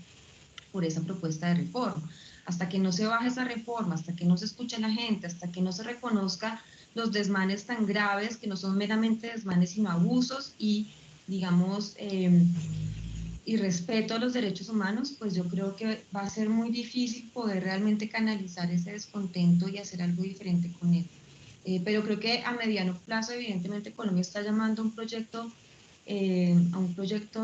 C: por esa propuesta de reforma. Hasta que no se baje esa reforma, hasta que no se escuche a la gente, hasta que no se reconozca los desmanes tan graves, que no son meramente desmanes, sino abusos y, digamos, y respeto a los derechos humanos, pues yo creo que va a ser muy difícil poder realmente canalizar ese descontento y hacer algo diferente con él. Pero creo que a mediano plazo, evidentemente, Colombia está llamando a un proyecto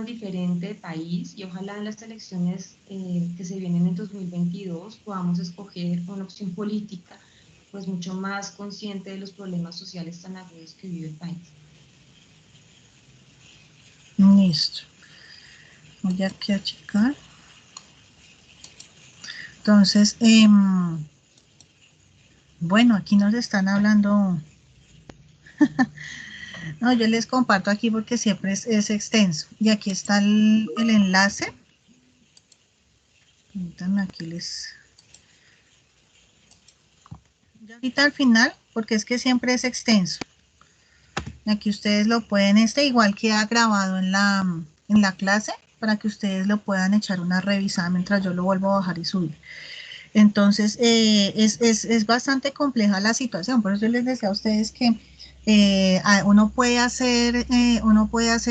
C: diferente de país y ojalá en las elecciones que se vienen en 2022 podamos escoger una opción política pues mucho más consciente de los problemas sociales tan agudos que vive el país.
A: Listo. Voy aquí a checar. Entonces, bueno, aquí nos están hablando. No, yo les comparto aquí porque siempre es extenso. Y aquí está el enlace. Permítanme, aquí les... Ahorita al final, porque es que siempre es extenso. Aquí ustedes lo pueden, igual queda grabado en la clase, para que ustedes lo puedan echar una revisada mientras yo lo vuelvo a bajar y subir. Entonces, es bastante compleja la situación, por eso yo les decía a ustedes que uno puede hacer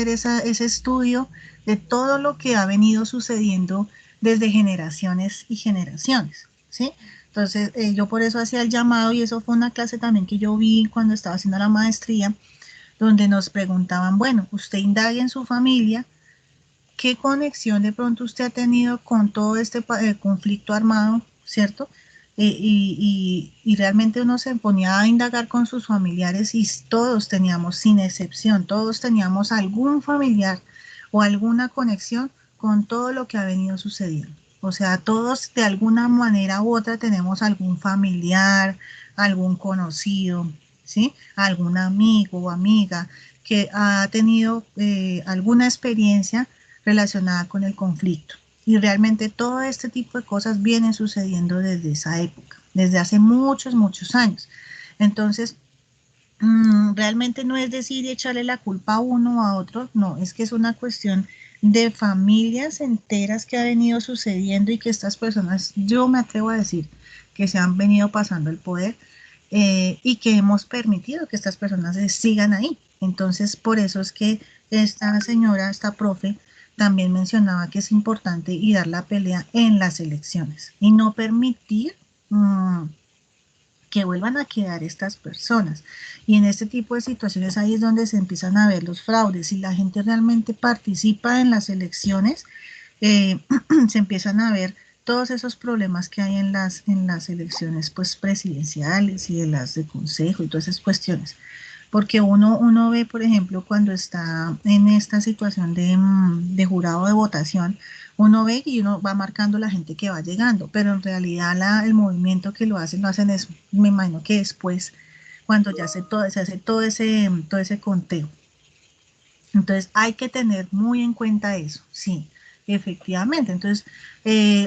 A: ese estudio de todo lo que ha venido sucediendo desde generaciones y generaciones, ¿sí? Entonces, yo por eso hacía el llamado, y eso fue una clase también que yo vi cuando estaba haciendo la maestría, donde nos preguntaban, bueno, usted indague en su familia, ¿qué conexión de pronto usted ha tenido con todo este conflicto armado, ¿cierto? Y realmente uno se ponía a indagar con sus familiares y todos teníamos, sin excepción, todos teníamos algún familiar o alguna conexión con todo lo que ha venido sucediendo. O sea, todos de alguna manera u otra tenemos algún familiar, algún conocido, ¿sí? Algún amigo o amiga que ha tenido alguna experiencia relacionada con el conflicto. Y realmente todo este tipo de cosas vienen sucediendo desde esa época, desde hace muchos, muchos años. Entonces, realmente no es decir echarle la culpa a uno o a otro, no, es que es una cuestión de familias enteras que ha venido sucediendo y que estas personas, yo me atrevo a decir, que se han venido pasando el poder y que hemos permitido que estas personas sigan ahí. Entonces, por eso es que esta señora, esta profe, también mencionaba que es importante y dar la pelea en las elecciones y no permitir que vuelvan a quedar estas personas. Y en este tipo de situaciones ahí es donde se empiezan a ver los fraudes. Si la gente realmente participa en las elecciones, se empiezan a ver todos esos problemas que hay en las elecciones pues, presidenciales y de las de consejo y todas esas cuestiones. Porque uno ve, por ejemplo, cuando está en esta situación de jurado de votación, uno ve y uno va marcando la gente que va llegando, pero en realidad el movimiento que lo hacen es, me imagino que después, cuando ya se hace todo ese conteo. Entonces hay que tener muy en cuenta eso, sí, efectivamente. Entonces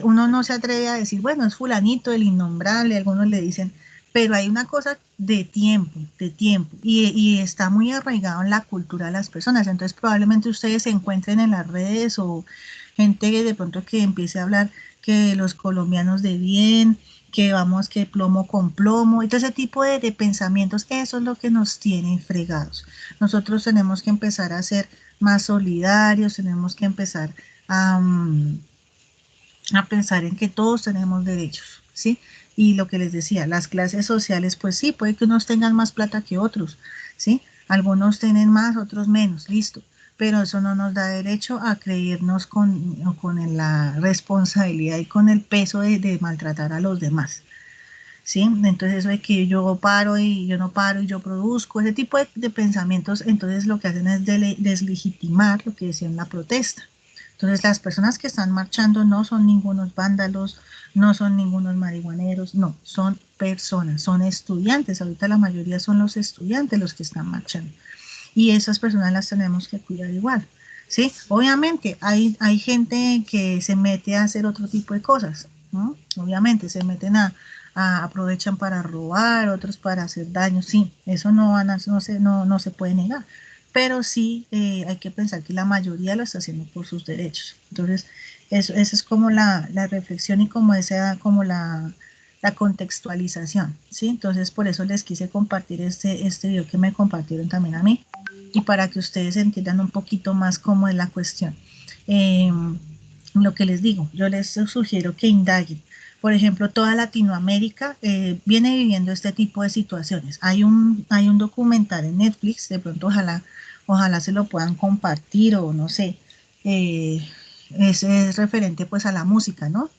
A: uno no se atreve a decir, bueno, es fulanito, el innombrable, algunos le dicen, pero hay una cosa de tiempo, y está muy arraigado en la cultura de las personas. Entonces probablemente ustedes se encuentren en las redes o gente de pronto que empiece a hablar que los colombianos de bien, que vamos, que plomo con plomo, y todo ese tipo de pensamientos, eso es lo que nos tiene fregados. Nosotros tenemos que empezar a ser más solidarios, tenemos que empezar a pensar en que todos tenemos derechos, ¿sí? Y lo que les decía, las clases sociales, pues sí, puede que unos tengan más plata que otros, ¿sí? Algunos tienen más, otros menos, listo. Pero eso no nos da derecho a creernos con la responsabilidad y con el peso de maltratar a los demás, ¿sí? Entonces eso de que yo paro y yo no paro y yo produzco, ese tipo de pensamientos, entonces lo que hacen es deslegitimar lo que decía en la protesta. Entonces las personas que están marchando no son ningunos vándalos, no son ningunos marihuaneros, no, son personas, son estudiantes. Ahorita la mayoría son los estudiantes los que están marchando. Y esas personas las tenemos que cuidar igual, ¿sí? Obviamente hay gente que se mete a hacer otro tipo de cosas, ¿no? Obviamente se meten aprovechan para robar, otros para hacer daño, sí, eso no se puede negar, pero sí hay que pensar que la mayoría lo está haciendo por sus derechos. Entonces, esa es como la reflexión y como la contextualización, ¿sí? Entonces, por eso les quise compartir este video que me compartieron también a mí y para que ustedes entiendan un poquito más cómo es la cuestión. Lo que les digo, yo les sugiero que indaguen. Por ejemplo, toda Latinoamérica viene viviendo este tipo de situaciones. Hay un documental en Netflix, de pronto ojalá se lo puedan compartir o no sé, es referente pues a la música, ¿no?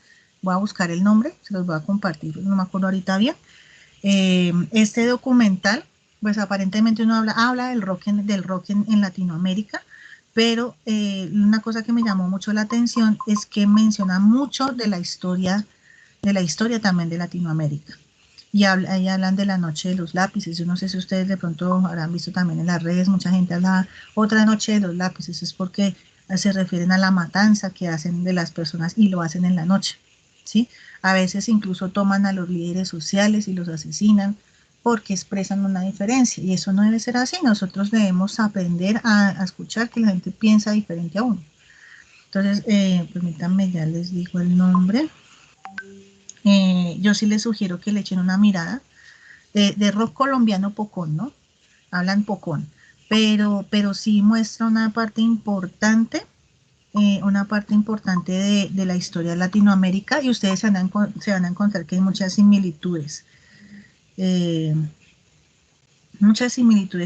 A: Voy a buscar el nombre, se los voy a compartir, no me acuerdo ahorita bien. Este documental, pues aparentemente uno habla del rock en Latinoamérica, pero una cosa que me llamó mucho la atención es que menciona mucho de la historia también de Latinoamérica. Y ahí hablan de la noche de los lápices. Yo no sé si ustedes de pronto habrán visto también en las redes, mucha gente habla otra noche de los lápices, es porque se refieren a la matanza que hacen de las personas y lo hacen en la noche, ¿sí? A veces incluso toman a los líderes sociales y los asesinan porque expresan una diferencia y eso no debe ser así. Nosotros debemos aprender a escuchar que la gente piensa diferente a uno. Entonces, permítanme, ya les digo el nombre. Yo sí les sugiero que le echen una mirada. De rock colombiano pocón, ¿no? Hablan pocón, pero sí muestra una parte importante de la historia de Latinoamérica y ustedes se van a encontrar que hay muchas similitudes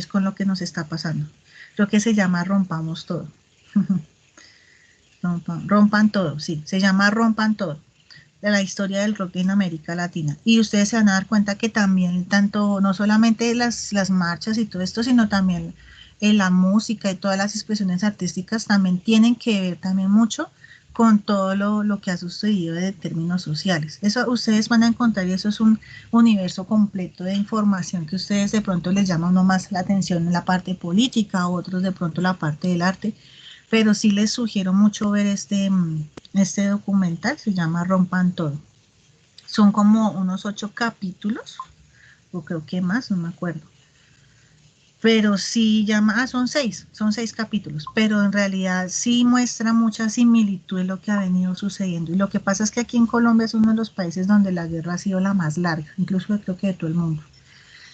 A: con lo que nos está pasando. Lo que se llama rompamos todo. Rompan todo, sí, se llama rompan todo, de la historia del rock en América Latina. Y ustedes se van a dar cuenta que también, tanto, no solamente las marchas y todo esto, sino también la música y todas las expresiones artísticas también tienen que ver también mucho con todo lo que ha sucedido de términos sociales. Eso ustedes van a encontrar y eso es un universo completo de información que ustedes de pronto les llama uno más la atención en la parte política, otros de pronto la parte del arte, pero sí les sugiero mucho ver este documental, se llama Rompan Todo. Son como unos 8 capítulos, o creo que más, no me acuerdo. pero sí llama, son 6 capítulos, pero en realidad sí muestra mucha similitud en lo que ha venido sucediendo. Y lo que pasa es que aquí en Colombia es uno de los países donde la guerra ha sido la más larga, incluso creo que de todo el mundo.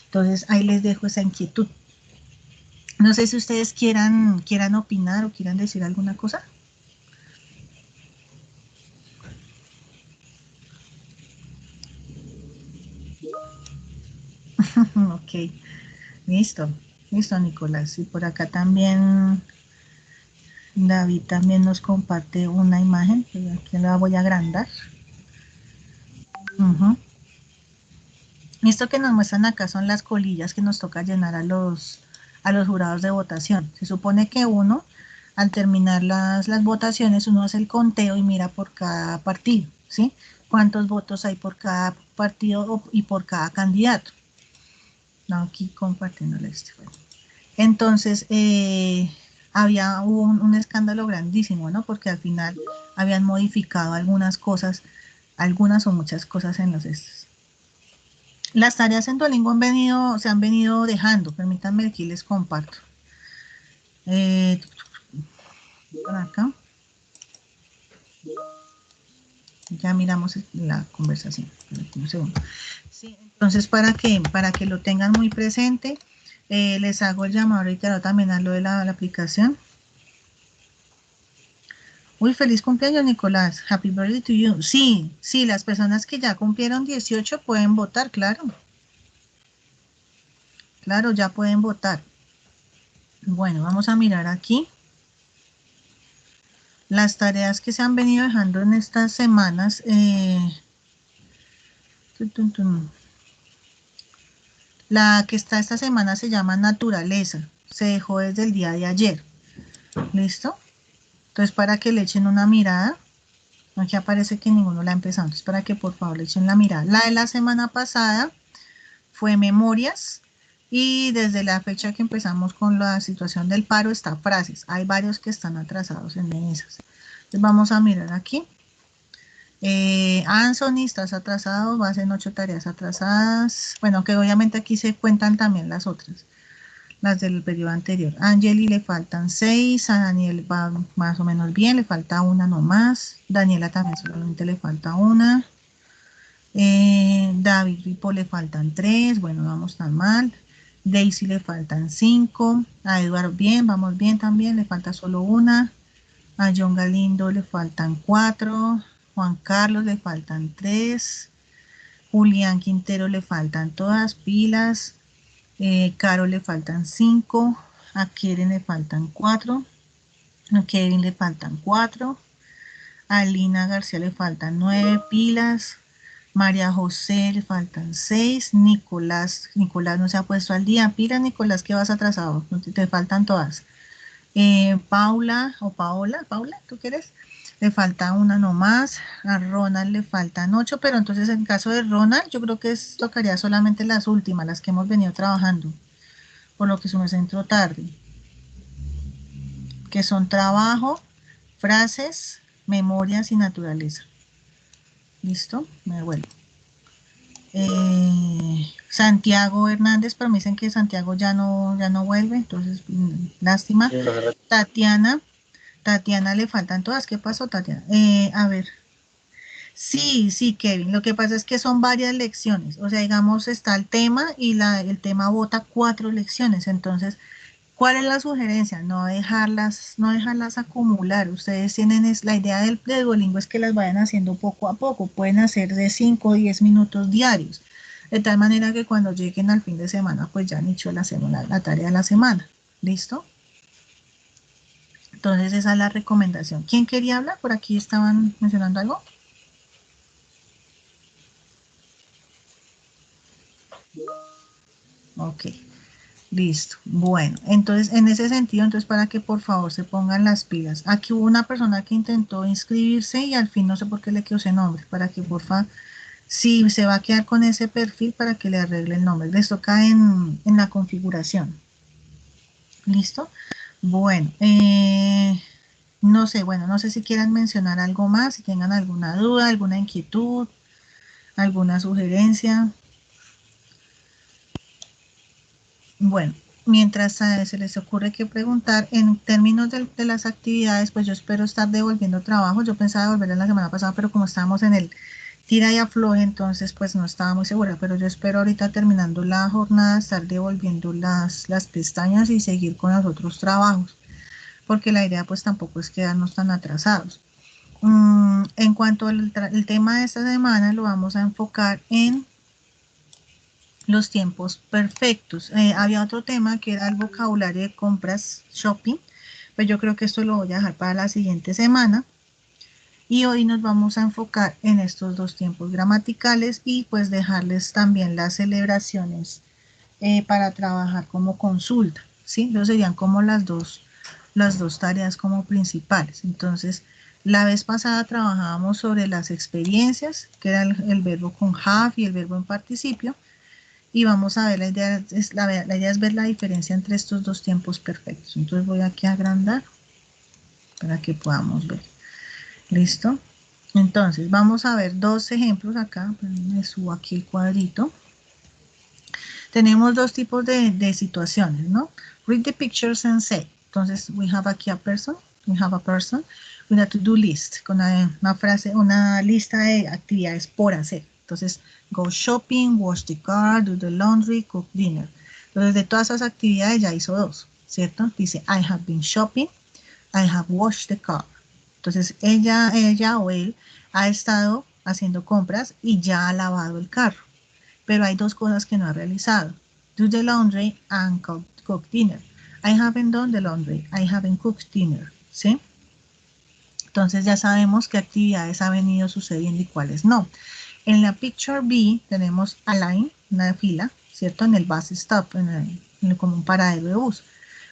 A: Entonces ahí les dejo esa inquietud. No sé si ustedes quieran opinar o quieran decir alguna cosa. Ok, listo, Nicolás. Y por acá también David también nos comparte una imagen, que aquí la voy a agrandar. Esto que nos muestran acá son las colillas que nos toca llenar a los jurados de votación. Se supone que uno, al terminar las votaciones, uno hace el conteo y mira por cada partido, ¿sí? Cuántos votos hay por cada partido y por cada candidato. No, aquí compartiéndole este. Entonces, hubo un escándalo grandísimo, ¿no? Porque al final habían modificado algunas cosas, algunas o muchas cosas en los estos. Las tareas en Duolingo se han venido dejando, permítanme aquí les comparto. Por acá. Ya miramos la conversación. Un segundo. Sí, entonces, para que lo tengan muy presente, les hago el llamado ahorita también a lo de la aplicación. Uy, feliz cumpleaños, Nicolás. Happy birthday to you. Sí, las personas que ya cumplieron 18 pueden votar, claro. Claro, ya pueden votar. Bueno, vamos a mirar aquí las tareas que se han venido dejando en estas semanas. La que está esta semana se llama naturaleza. Se dejó desde el día de ayer. ¿Listo? Entonces, para que le echen una mirada. Aquí aparece que ninguno la ha empezado. Entonces, para que por favor le echen la mirada. La de la semana pasada fue memorias. Y desde la fecha que empezamos con la situación del paro está frases. Hay varios que están atrasados en esas. Entonces vamos a mirar aquí. Anthony, estás atrasado, vas en 8 tareas atrasadas. Bueno, que obviamente aquí se cuentan también las otras, las del periodo anterior. Angeli le faltan 6, a Daniel va más o menos bien, le falta una nomás. Daniela también solamente le falta una. David Ripo le faltan 3, bueno, no vamos tan mal. Daisy le faltan 5, a Eduardo bien, vamos bien también, le falta solo una. A John Galindo le faltan 4, Juan Carlos le faltan 3, Julián Quintero le faltan todas pilas, Caro le faltan 5, a Keren le faltan 4, a Kevin le faltan 4, a Lina García le faltan 9 pilas, María José le faltan 6, Nicolás no se ha puesto al día, pila Nicolás que vas atrasado, te faltan todas. Paula, ¿tú quieres? Le falta una nomás, a Ronald le faltan 8, pero entonces en caso de Ronald yo creo que tocaría solamente las últimas, las que hemos venido trabajando, por lo que se me entró tarde, que son trabajo, frases, memorias y naturaleza. ¿Listo? Me vuelvo. Santiago Hernández, pero me dicen que Santiago ya no vuelve, entonces lástima. Tatiana le faltan todas. ¿Qué pasó, Tatiana? A ver. Sí, Kevin. Lo que pasa es que son varias lecciones. O sea, digamos, está el tema y el tema vota 4 lecciones. Entonces, ¿cuál es la sugerencia? No dejarlas acumular. Ustedes tienen la idea de Duolingo es que las vayan haciendo poco a poco. Pueden hacer de 5 o 10 minutos diarios. De tal manera que cuando lleguen al fin de semana, pues ya han hecho la tarea de la semana. ¿Listo? Entonces esa es la recomendación. ¿Quién quería hablar? Por aquí estaban mencionando algo. Ok, listo. Bueno, entonces en ese sentido, entonces para que por favor se pongan las pilas. Aquí hubo una persona que intentó inscribirse y al fin no sé por qué le quedó ese nombre. Para que por favor, si se va a quedar con ese perfil para que le arregle el nombre. Les toca en la configuración. ¿Listo? Bueno, no sé si quieran mencionar algo más, si tengan alguna duda, alguna inquietud, alguna sugerencia. Bueno, mientras se les ocurre que preguntar, en términos de las actividades, pues yo espero estar devolviendo trabajo. Yo pensaba devolverla la semana pasada, pero como estábamos en el tira y afloje, entonces pues no estaba muy segura, pero yo espero ahorita terminando la jornada estar devolviendo las pestañas y seguir con los otros trabajos, porque la idea pues tampoco es quedarnos tan atrasados. En cuanto al tema de esta semana, lo vamos a enfocar en los tiempos perfectos. Había otro tema que era el vocabulario de compras, shopping, pues yo creo que esto lo voy a dejar para la siguiente semana. Y hoy nos vamos a enfocar en estos dos tiempos gramaticales y pues dejarles también las celebraciones para trabajar como consulta, ¿sí? Entonces serían como las dos tareas como principales. Entonces, la vez pasada trabajábamos sobre las experiencias, que era el verbo con have y el verbo en participio, y vamos a ver, la idea es ver la diferencia entre estos dos tiempos perfectos. Entonces voy aquí a agrandar para que podamos ver. ¿Listo? Entonces, vamos a ver dos ejemplos acá. Me subo aquí el cuadrito. Tenemos dos tipos de situaciones, ¿no? Read the pictures and say. Entonces, we have aquí a person. We have a person with a to-do list. Con una frase, una lista de actividades por hacer. Entonces, go shopping, wash the car, do the laundry, cook dinner. Entonces, de todas esas actividades ya hizo dos, ¿cierto? Dice, I have been shopping, I have washed the car. Entonces, ella o él ha estado haciendo compras y ya ha lavado el carro. Pero hay dos cosas que no ha realizado. Do the laundry and cook dinner. I haven't done the laundry. I haven't cooked dinner. ¿Sí? Entonces ya sabemos qué actividades ha venido sucediendo y cuáles no. En la picture B tenemos a line, una fila, ¿cierto? En el bus stop, como un paradero de bus.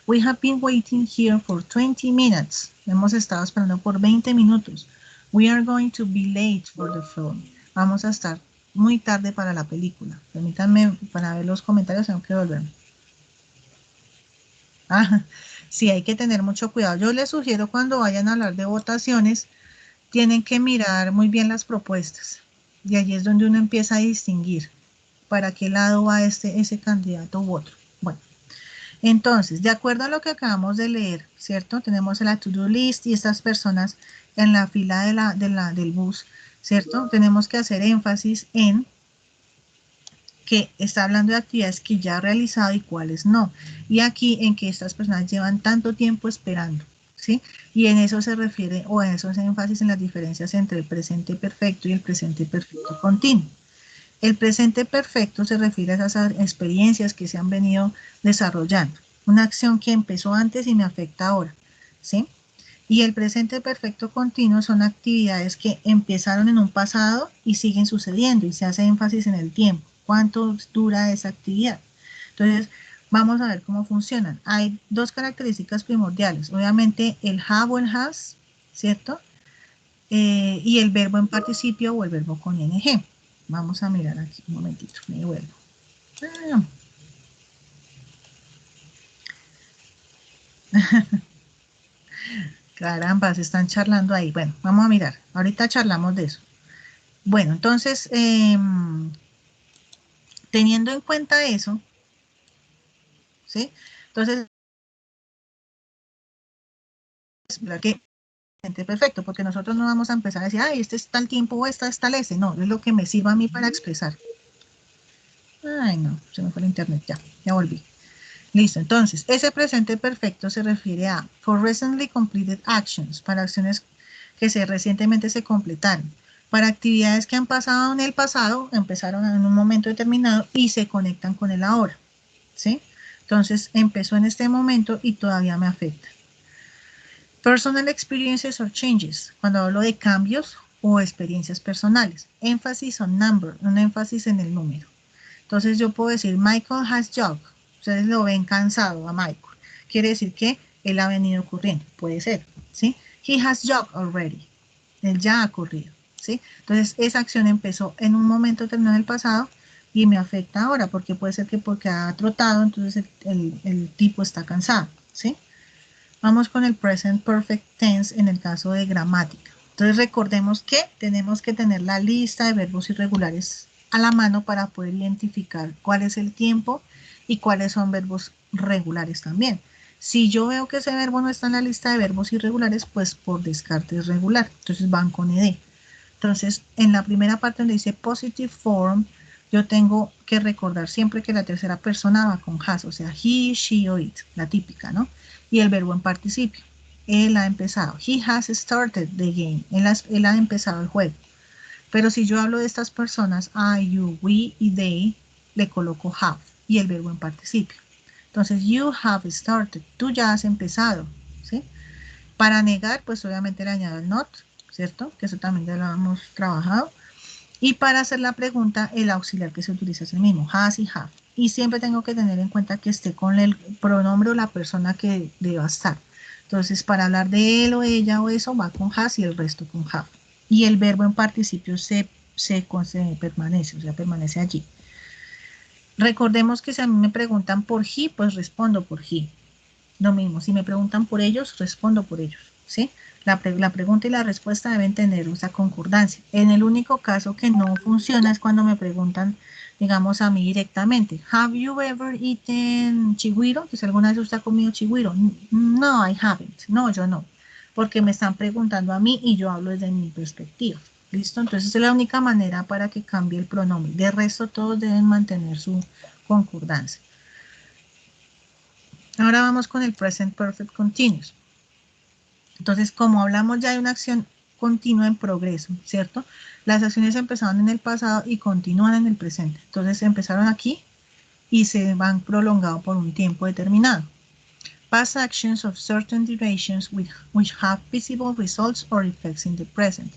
A: We have been waiting here for 20 minutes. Hemos estado esperando por 20 minutos. We are going to be late for the film. Vamos a estar muy tarde para la película. Permítanme, para ver los comentarios tengo que volverme. Sí, hay que tener mucho cuidado. Yo les sugiero cuando vayan a hablar de votaciones, tienen que mirar muy bien las propuestas. Y allí es donde uno empieza a distinguir para qué lado va ese candidato u otro. Bueno. Entonces, de acuerdo a lo que acabamos de leer, ¿cierto? Tenemos la to-do list y estas personas en la fila del bus, ¿cierto? Tenemos que hacer énfasis en que está hablando de actividades que ya ha realizado y cuáles no. Y aquí en que estas personas llevan tanto tiempo esperando, ¿sí? Y en eso se refiere, o en eso se énfasis en las diferencias entre el presente perfecto y el presente perfecto continuo. El presente perfecto se refiere a esas experiencias que se han venido desarrollando. Una acción que empezó antes y me afecta ahora, ¿sí? Y el presente perfecto continuo son actividades que empezaron en un pasado y siguen sucediendo y se hace énfasis en el tiempo. ¿Cuánto dura esa actividad? Entonces, vamos a ver cómo funcionan. Hay dos características primordiales. Obviamente, el have o el has, ¿cierto? Y el verbo en participio o el verbo con ing. Vamos a mirar aquí un momentito, me devuelvo. Caramba, se están charlando ahí. Bueno, vamos a mirar. Ahorita charlamos de eso. Bueno, entonces, teniendo en cuenta eso, ¿sí? Entonces, ¿verdad que perfecto? Porque nosotros no vamos a empezar a decir, ay, este es tal tiempo o esta es tal ese. No, es lo que me sirva a mí para expresar. Ay, no, se me fue el internet, ya volví. Listo, entonces, ese presente perfecto se refiere a for recently completed actions, para acciones que recientemente se completaron, para actividades que han pasado en el pasado, empezaron en un momento determinado y se conectan con el ahora, ¿sí? Entonces, empezó en este momento y todavía me afecta. Personal experiences or changes, cuando hablo de cambios o experiencias personales. Énfasis on number, un énfasis en el número. Entonces, yo puedo decir, Michael has jogged. Ustedes lo ven cansado a Michael. Quiere decir que él ha venido corriendo. Puede ser, ¿sí? He has jogged already. Él ya ha corrido, ¿sí? Entonces, esa acción empezó en un momento determinado en el pasado y me afecta ahora, porque puede ser que porque ha trotado, entonces el tipo está cansado, ¿sí? Vamos con el present perfect tense en el caso de gramática. Entonces, recordemos que tenemos que tener la lista de verbos irregulares a la mano para poder identificar cuál es el tiempo y cuáles son verbos regulares también. Si yo veo que ese verbo no está en la lista de verbos irregulares, pues por descarte es regular. Entonces van con ed. Entonces, en la primera parte donde dice positive form, yo tengo que recordar siempre que la tercera persona va con has, o sea, he, she o it, la típica, ¿no? Y el verbo en participio. Él ha empezado. He has started the game. Él ha empezado el juego. Pero si yo hablo de estas personas, I, you, we y they, le coloco have y el verbo en participio. Entonces, you have started. Tú ya has empezado, ¿sí? Para negar, pues obviamente le añado el not, ¿cierto? Que eso también ya lo hemos trabajado. Y para hacer la pregunta, el auxiliar que se utiliza es el mismo, has y have. Y siempre tengo que tener en cuenta que esté con el pronombre o la persona que deba estar. Entonces, para hablar de él o ella o eso, va con has y el resto con have. Y el verbo en participio se permanece, o sea, permanece allí. Recordemos que si a mí me preguntan por he, pues respondo por he. Lo mismo, si me preguntan por ellos, respondo por ellos, ¿sí? La pregunta y la respuesta deben tener esa concordancia. En el único caso que no funciona es cuando me preguntan, digamos, a mí directamente. ¿Have you ever eaten chigüiro? Pues alguna vez usted ha comido chigüiro. No, I haven't. No, yo no. Porque me están preguntando a mí y yo hablo desde mi perspectiva. ¿Listo? Entonces es la única manera para que cambie el pronombre. De resto, todos deben mantener su concordancia. Ahora vamos con el Present Perfect Continuous. Entonces, como hablamos ya de una acción continua en progreso, ¿cierto? Las acciones empezaron en el pasado y continúan en el presente. Entonces, empezaron aquí y se van prolongando por un tiempo determinado. Past actions of certain durations which have visible results or effects in the present.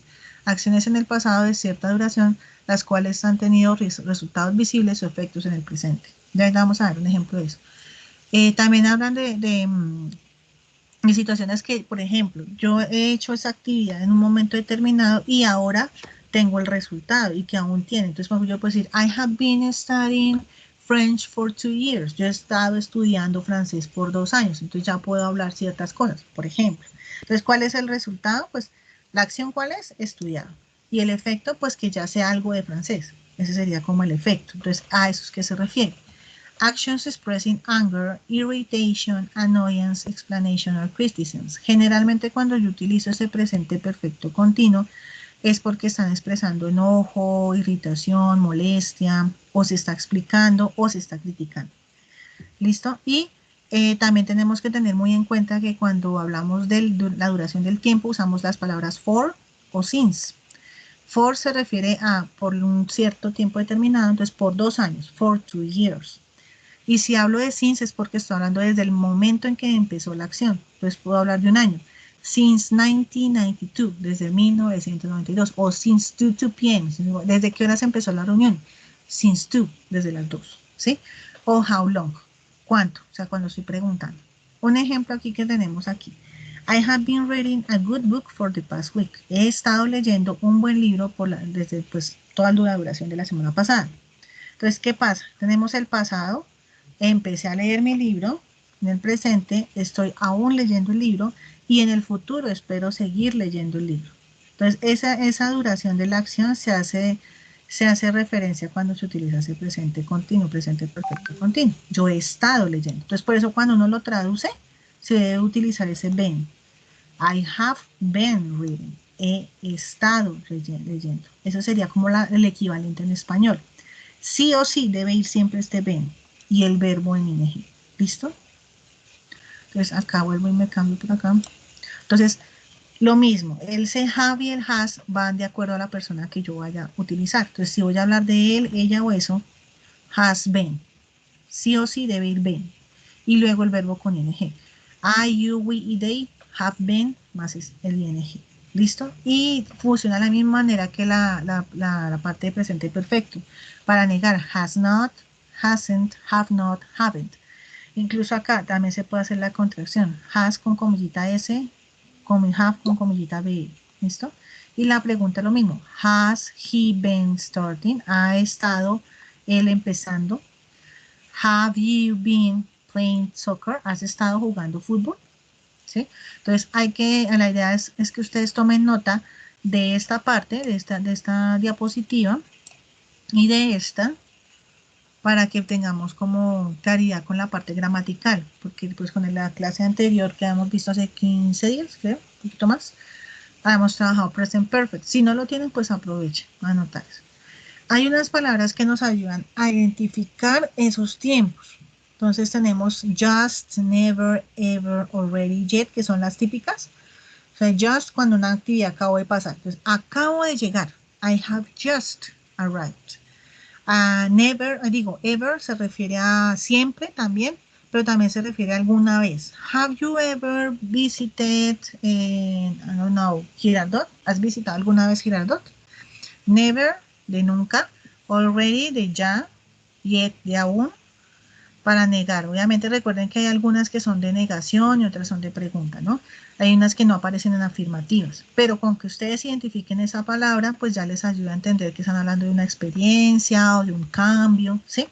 A: Acciones en el pasado de cierta duración, las cuales han tenido resultados visibles o efectos en el presente. Ya vamos a ver un ejemplo de eso. También hablan de situaciones que, por ejemplo, yo he hecho esa actividad en un momento determinado y ahora tengo el resultado y que aún tiene. Entonces, yo puedo decir, I have been studying French for 2 years. Yo he estado estudiando francés por 2 años. Entonces, ya puedo hablar ciertas cosas, por ejemplo. Entonces, ¿cuál es el resultado? Pues, la acción, ¿cuál es? Estudiar. Y el efecto, pues, que ya sea algo de francés. Ese sería como el efecto. Entonces, a eso es que se refiere. Actions expressing anger, irritation, annoyance, explanation or criticism. Generalmente cuando yo utilizo ese presente perfecto continuo es porque están expresando enojo, irritación, molestia, o se está explicando o se está criticando. ¿Listo? Y también tenemos que tener muy en cuenta que cuando hablamos de la duración del tiempo usamos las palabras for o since. For se refiere a por un cierto tiempo determinado, entonces por 2 años, for 2 years. Y si hablo de since es porque estoy hablando desde el momento en que empezó la acción. Entonces puedo hablar de un año. Since 1992, desde 1992. O since 2 p.m., ¿desde qué horas empezó la reunión? Since 2, desde las 2. ¿Sí? O how long, ¿cuánto? O sea, cuando estoy preguntando. Un ejemplo aquí que tenemos aquí. I have been reading a good book for the past week. He estado leyendo un buen libro desde pues, toda la duración de la semana pasada. Entonces, ¿qué pasa? Tenemos el pasado. Empecé a leer mi libro, en el presente estoy aún leyendo el libro y en el futuro espero seguir leyendo el libro. Entonces, esa duración de la acción se hace referencia cuando se utiliza ese presente continuo, presente perfecto continuo. Yo he estado leyendo. Entonces, por eso cuando uno lo traduce, se debe utilizar ese been. I have been reading. He estado leyendo. Eso sería como el equivalente en español. Sí o sí debe ir siempre este been y el verbo en ing. ¿Listo? Entonces acá vuelvo y me cambio por acá. Entonces, lo mismo, el se have y el has van de acuerdo a la persona que yo vaya a utilizar. Entonces, si voy a hablar de él, ella o eso, has been. Sí o sí debe ir been. Y luego el verbo con ing. I, you, we y they have been más el ing. ¿Listo? Y funciona de la misma manera que la parte de presente perfecto. Para negar, has not, hasn't, have not, haven't. Incluso acá también se puede hacer la contracción. Has con comillita S, have con comillita B. ¿Listo? Y la pregunta es lo mismo. Has he been starting? ¿Ha estado él empezando? Have you been playing soccer? ¿Has estado jugando fútbol? ¿Sí? Entonces la idea es que ustedes tomen nota de esta parte, de esta diapositiva y de esta, para que tengamos como claridad con la parte gramatical, porque pues con la clase anterior que hemos visto hace 15 días, creo, un poquito más, hemos trabajado present perfect. Si no lo tienen, pues aprovechen a anotar eso. Hay unas palabras que nos ayudan a identificar esos tiempos. Entonces tenemos just, never, ever, already, yet, que son las típicas. O sea, just cuando una actividad acabó de pasar. Entonces, acabo de llegar. I have just arrived. Never, ever se refiere a siempre también, pero también se refiere a alguna vez. Have you ever visited, I don't know, Girardot? ¿Has visitado alguna vez Girardot? Never, de nunca. Already, de ya. Yet, de aún. Para negar. Obviamente recuerden que hay algunas que son de negación y otras son de pregunta, ¿no? Hay unas que no aparecen en afirmativas, pero con que ustedes identifiquen esa palabra, pues ya les ayuda a entender que están hablando de una experiencia o de un cambio, ¿sí?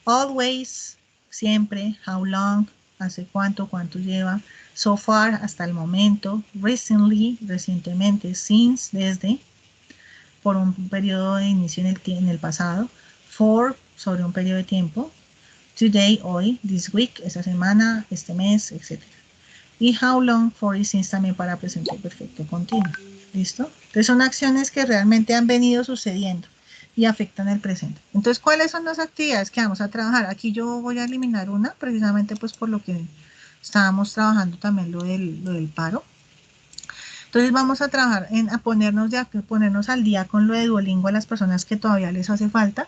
A: Always, siempre, how long, hace cuánto lleva, so far, hasta el momento, recently, recientemente, since, desde, por un periodo de inicio en el pasado, for, sobre un periodo de tiempo, today, hoy, this week, esta semana, este mes, etc. Y how long for y since también para presente perfecto continuo. ¿Listo? Entonces son acciones que realmente han venido sucediendo y afectan el presente. Entonces, ¿cuáles son las actividades que vamos a trabajar? Aquí yo voy a eliminar una, precisamente pues por lo que estábamos trabajando también lo del paro. Entonces vamos a trabajar a ponernos al día con lo de Duolingo a las personas que todavía les hace falta.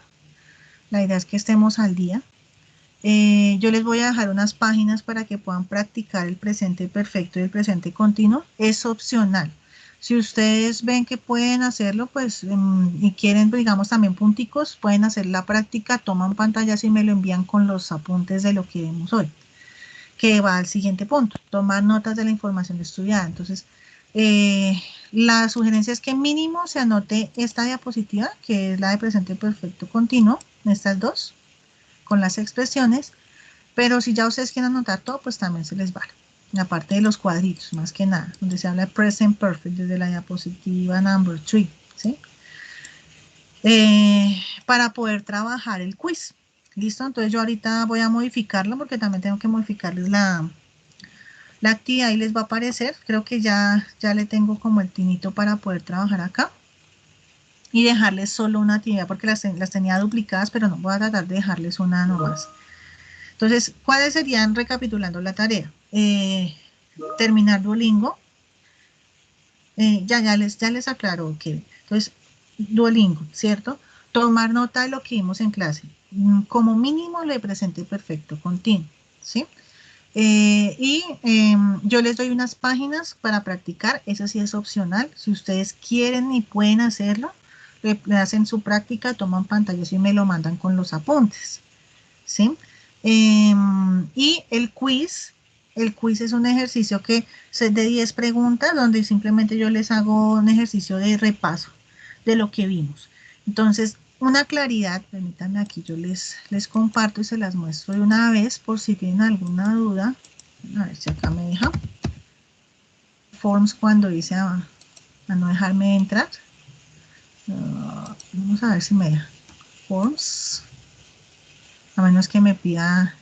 A: La idea es que estemos al día. Yo les voy a dejar unas páginas para que puedan practicar el presente perfecto y el presente continuo. Es opcional. Si ustedes ven que pueden hacerlo, pues, y quieren, digamos, también punticos, pueden hacer la práctica, toman pantallas y me lo envían con los apuntes de lo que vemos hoy, que va al siguiente punto, tomar notas de la información estudiada. Entonces, la sugerencia es que mínimo se anote esta diapositiva, que es la de presente perfecto continuo, estas dos, con las expresiones, pero si ya ustedes quieren anotar todo, pues también se les vale. La parte de los cuadritos, más que nada, donde se habla de present perfect desde la diapositiva number 3, ¿sí? Para poder trabajar el quiz. ¿Listo? Entonces yo ahorita voy a modificarlo porque también tengo que modificarles la actividad y les va a aparecer. Creo que ya le tengo como el tinito para poder trabajar acá. Y dejarles solo una actividad porque las tenía duplicadas, pero no, voy a tratar de dejarles una nomás. Entonces, ¿cuáles serían, recapitulando la tarea? Terminar Duolingo. Ya les aclaro que, entonces, Duolingo, ¿cierto? Tomar nota de lo que vimos en clase. Como mínimo, lo de presente perfecto continuo, ¿sí? Yo les doy unas páginas para practicar, eso sí es opcional. Si ustedes quieren y pueden hacerlo, le hacen su práctica, toman pantallas y me lo mandan con los apuntes, ¿sí? Y el quiz es un ejercicio que es de 10 preguntas, donde simplemente yo les hago un ejercicio de repaso de lo que vimos. Entonces, una claridad, permítanme aquí, yo les comparto y se las muestro de una vez por si tienen alguna duda. A ver si acá me deja. Forms cuando dice a no dejarme entrar. Vamos a ver si me deja. Forms. A menos que me pida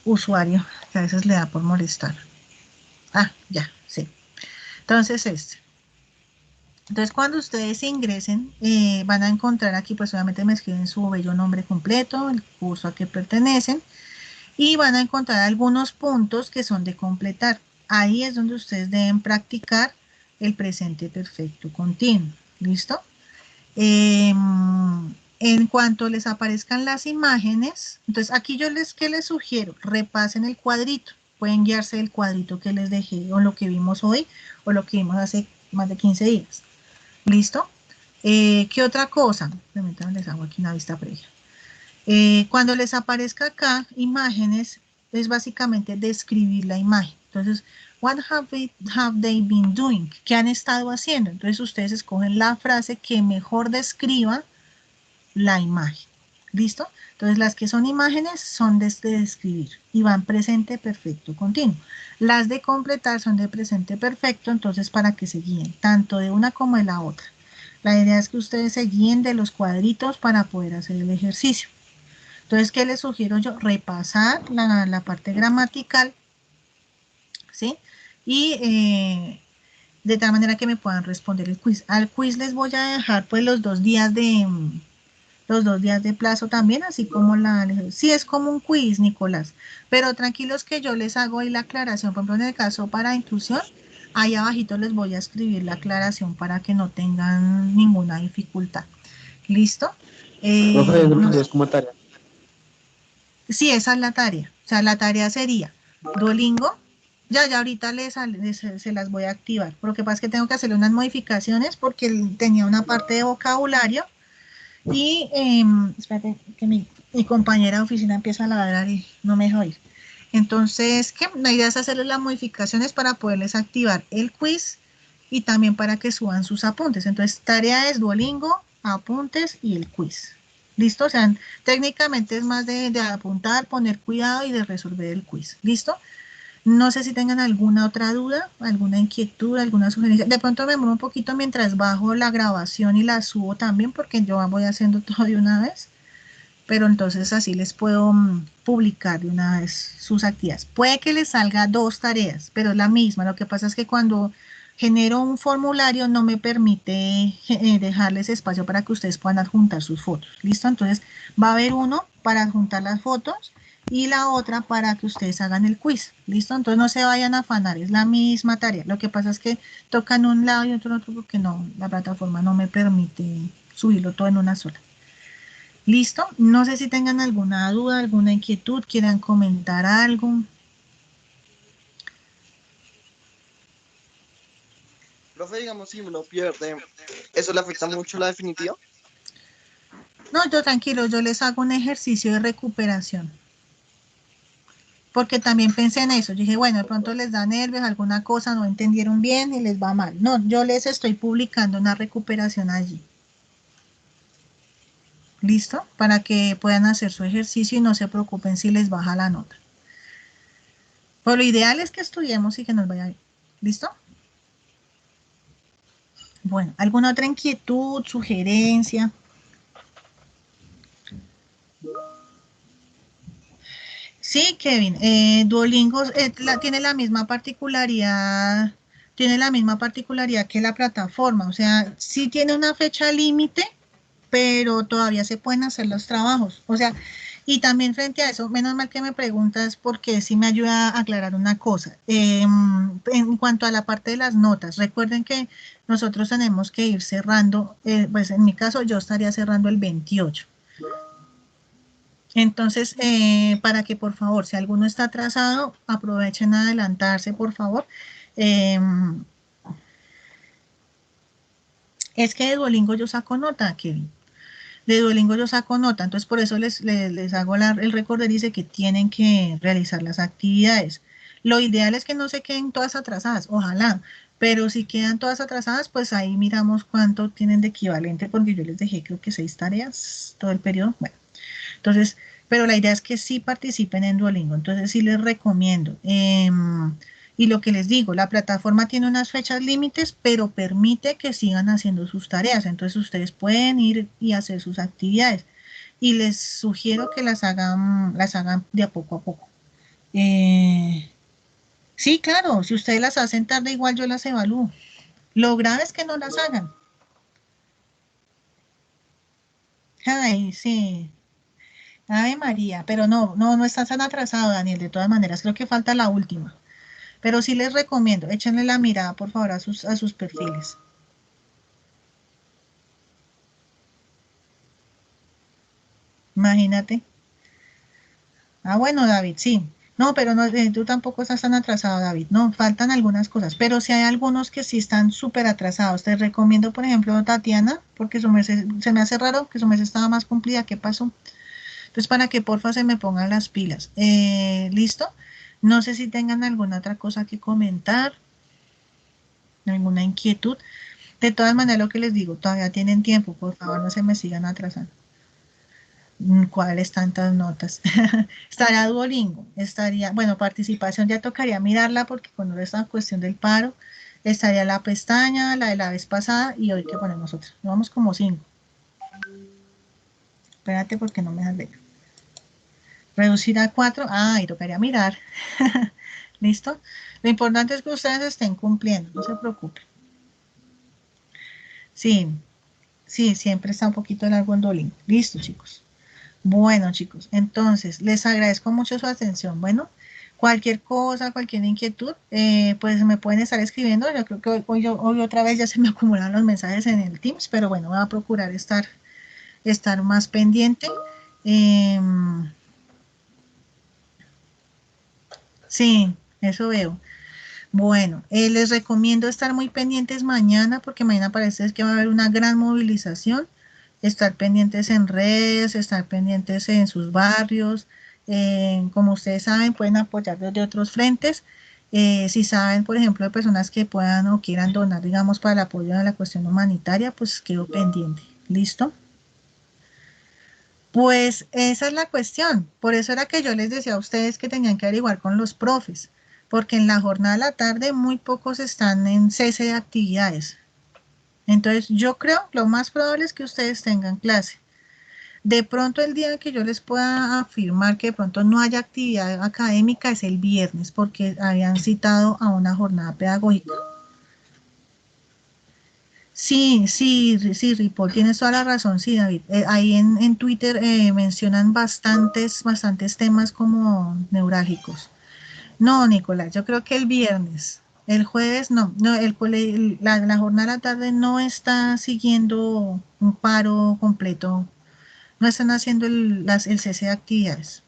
A: usuario, que a veces le da por molestar. Ya, sí. Entonces, Entonces, cuando ustedes ingresen, van a encontrar aquí, pues obviamente me escriben su bello nombre completo, el curso a que pertenecen, y van a encontrar algunos puntos que son de completar. Ahí es donde ustedes deben practicar el presente perfecto continuo. ¿Listo? En cuanto les aparezcan las imágenes, entonces aquí ¿qué les sugiero? Repasen el cuadrito. Pueden guiarse del cuadrito que les dejé, o lo que vimos hoy, o lo que vimos hace más de 15 días. ¿Listo? ¿Qué otra cosa? Permítanme, les hago aquí una vista previa. Cuando les aparezca acá imágenes, es básicamente describir la imagen. Entonces, what have they been doing? ¿Qué han estado haciendo? Entonces, ustedes escogen la frase que mejor describa la imagen. ¿Listo? Entonces, las que son imágenes son de describir y van presente perfecto continuo. Las de completar son de presente perfecto, entonces para que se guíen tanto de una como de la otra. La idea es que ustedes se guíen de los cuadritos para poder hacer el ejercicio. Entonces, ¿qué les sugiero yo? Repasar la parte gramatical, ¿sí? Y de tal manera que me puedan responder el quiz. Al quiz les voy a dejar pues los 2 días de plazo también, así como sí es como un quiz, Nicolás, pero tranquilos que yo les hago ahí la aclaración, por ejemplo, en el caso para inclusión, ahí abajito les voy a escribir la aclaración para que no tengan ninguna dificultad. ¿Listo?
B: Profe, eso
A: No,
B: lo es como tarea.
A: sí, esa es la tarea. O sea, la tarea sería Duolingo. Ya ahorita se las voy a activar. Lo que pasa es que tengo que hacerle unas modificaciones porque tenía una parte de vocabulario y espérate, que mi compañera de oficina empieza a ladrar y no me deja oír. Entonces, ¿qué? La idea es hacerles las modificaciones para poderles activar el quiz y también para que suban sus apuntes. Entonces, tarea es Duolingo, apuntes y el quiz. ¿Listo? O sea, técnicamente es más de apuntar, poner cuidado y de resolver el quiz. ¿Listo? No sé si tengan alguna otra duda, alguna inquietud, alguna sugerencia. De pronto me demoro un poquito mientras bajo la grabación y la subo también, porque yo voy haciendo todo de una vez, pero entonces así les puedo publicar de una vez sus actividades. Puede que les salga 2 tareas, pero es la misma. Lo que pasa es que cuando genero un formulario no me permite dejarles espacio para que ustedes puedan adjuntar sus fotos. ¿Listo? Entonces va a haber uno para adjuntar las fotos y la otra para que ustedes hagan el quiz. ¿Listo? Entonces no se vayan a afanar, es la misma tarea. Lo que pasa es que tocan un lado y otro porque no, la plataforma no me permite subirlo todo en una sola. ¿Listo? No sé si tengan alguna duda, alguna inquietud, quieran comentar algo.
B: Profe, digamos, si uno pierde, ¿eso le afecta mucho la definitiva?
A: No, yo tranquilo, yo les hago un ejercicio de recuperación. Porque también pensé en eso. Yo dije, bueno, de pronto les da nervios, alguna cosa, no entendieron bien y les va mal. No, yo les estoy publicando una recuperación allí. ¿Listo? Para que puedan hacer su ejercicio y no se preocupen si les baja la nota. Pues lo ideal es que estudiemos y que nos vaya bien. ¿Listo? Bueno, ¿alguna otra inquietud, sugerencia? Sí, Kevin, Duolingo tiene la misma particularidad que la plataforma, o sea, sí tiene una fecha límite, pero todavía se pueden hacer los trabajos, o sea, y también frente a eso, menos mal que me preguntas porque sí me ayuda a aclarar una cosa. En cuanto a la parte de las notas, recuerden que nosotros tenemos que ir cerrando, pues en mi caso yo estaría cerrando el 28. Entonces, para que por favor, si alguno está atrasado, aprovechen a adelantarse, por favor. Eh, es que de Duolingo yo saco nota, Kevin. De Duolingo yo saco nota, entonces por eso les hago el recorderice que tienen que realizar las actividades. Lo ideal es que no se queden todas atrasadas, ojalá, pero si quedan todas atrasadas, pues ahí miramos cuánto tienen de equivalente, porque yo les dejé creo que 6 tareas todo el periodo. Bueno, entonces, pero la idea es que sí participen en Duolingo, entonces sí les recomiendo. Y lo que les digo, la plataforma tiene unas fechas límites, pero permite que sigan haciendo sus tareas, entonces ustedes pueden ir y hacer sus actividades. Y les sugiero que las hagan de a poco. Eh, sí, claro, si ustedes las hacen tarde, igual yo las evalúo. Lo grave es que no las hagan. Ay, sí. Ay, María, pero no estás tan atrasado, Daniel, de todas maneras, creo que falta la última. Pero sí les recomiendo, échenle la mirada, por favor, a sus perfiles. Imagínate. Ah, bueno, David, sí. No, pero no, tú tampoco estás tan atrasado, David. No, faltan algunas cosas, pero sí hay algunos que sí están súper atrasados. Te recomiendo, por ejemplo, Tatiana, porque se me hace raro que su mes estaba más cumplida. ¿Qué pasó? Entonces, para que porfa se me pongan las pilas. ¿Listo? No sé si tengan alguna otra cosa que comentar, alguna inquietud. De todas maneras, lo que les digo, todavía tienen tiempo, por favor, no se me sigan atrasando. ¿Cuáles tantas notas? Estaría Duolingo, bueno, participación ya tocaría mirarla porque con esta cuestión del paro, estaría la pestaña, la de la vez pasada, y hoy que ponemos otra. Vamos como 5. Espérate porque no me dejas ver. Reducir a 4. Ah, y tocaría mirar. ¿Listo? Lo importante es que ustedes estén cumpliendo, no se preocupen. Sí, sí, siempre está un poquito largo en Duolingo. Listo, chicos. Bueno, chicos, entonces les agradezco mucho su atención. Bueno, cualquier cosa, cualquier inquietud, pues me pueden estar escribiendo. Yo creo que hoy otra vez ya se me acumulan los mensajes en el Teams, pero bueno, voy a procurar estar más pendiente. Sí, eso veo. Bueno, les recomiendo estar muy pendientes mañana porque mañana parece que va a haber una gran movilización. Estar pendientes en redes, estar pendientes en sus barrios. Como ustedes saben, pueden apoyar desde otros frentes. Si saben, por ejemplo, de personas que puedan o quieran donar, digamos, para el apoyo a la cuestión humanitaria, pues quedo pendiente. ¿Listo? Pues esa es la cuestión. Por eso era que yo les decía a ustedes que tenían que averiguar con los profes, porque en la jornada de la tarde muy pocos están en cese de actividades. Entonces yo creo, lo más probable es que ustedes tengan clase. De pronto el día que yo les pueda afirmar que de pronto no haya actividad académica es el viernes, porque habían citado a una jornada pedagógica. Sí, sí, sí, Ripoll, tienes toda la razón, sí, David. Ahí en Twitter mencionan bastantes temas como neurálgicos. No, Nicolás, yo creo que el viernes, el jueves no, no, la jornada de la tarde no está siguiendo un paro completo, no están haciendo el cese de actividades.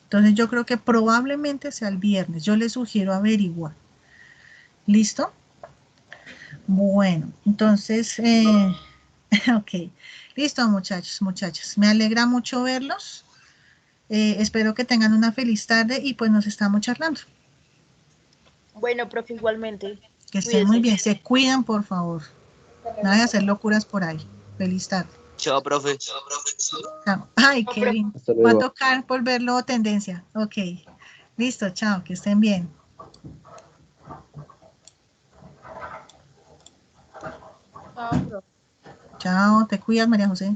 A: Entonces yo creo que probablemente sea el viernes, yo les sugiero averiguar. ¿Listo? Bueno, entonces, ok. Listo, muchachos, muchachas. Me alegra mucho verlos. Espero que tengan una feliz tarde y pues nos estamos charlando.
E: Bueno, profe, igualmente.
A: Que estén muy
E: Cuídese.
A: bien. Se cuidan, por favor. Nada de hacer locuras por ahí. Feliz tarde.
F: Chao, profe.
A: Chao. Ay,
E: No,
A: Kevin.
B: Hasta
A: Va a
B: luego.
A: tocar volverlo tendencia. Ok. Listo, chao. Que estén bien.
E: Chao, profe.
A: Chao. Te cuidas, María José.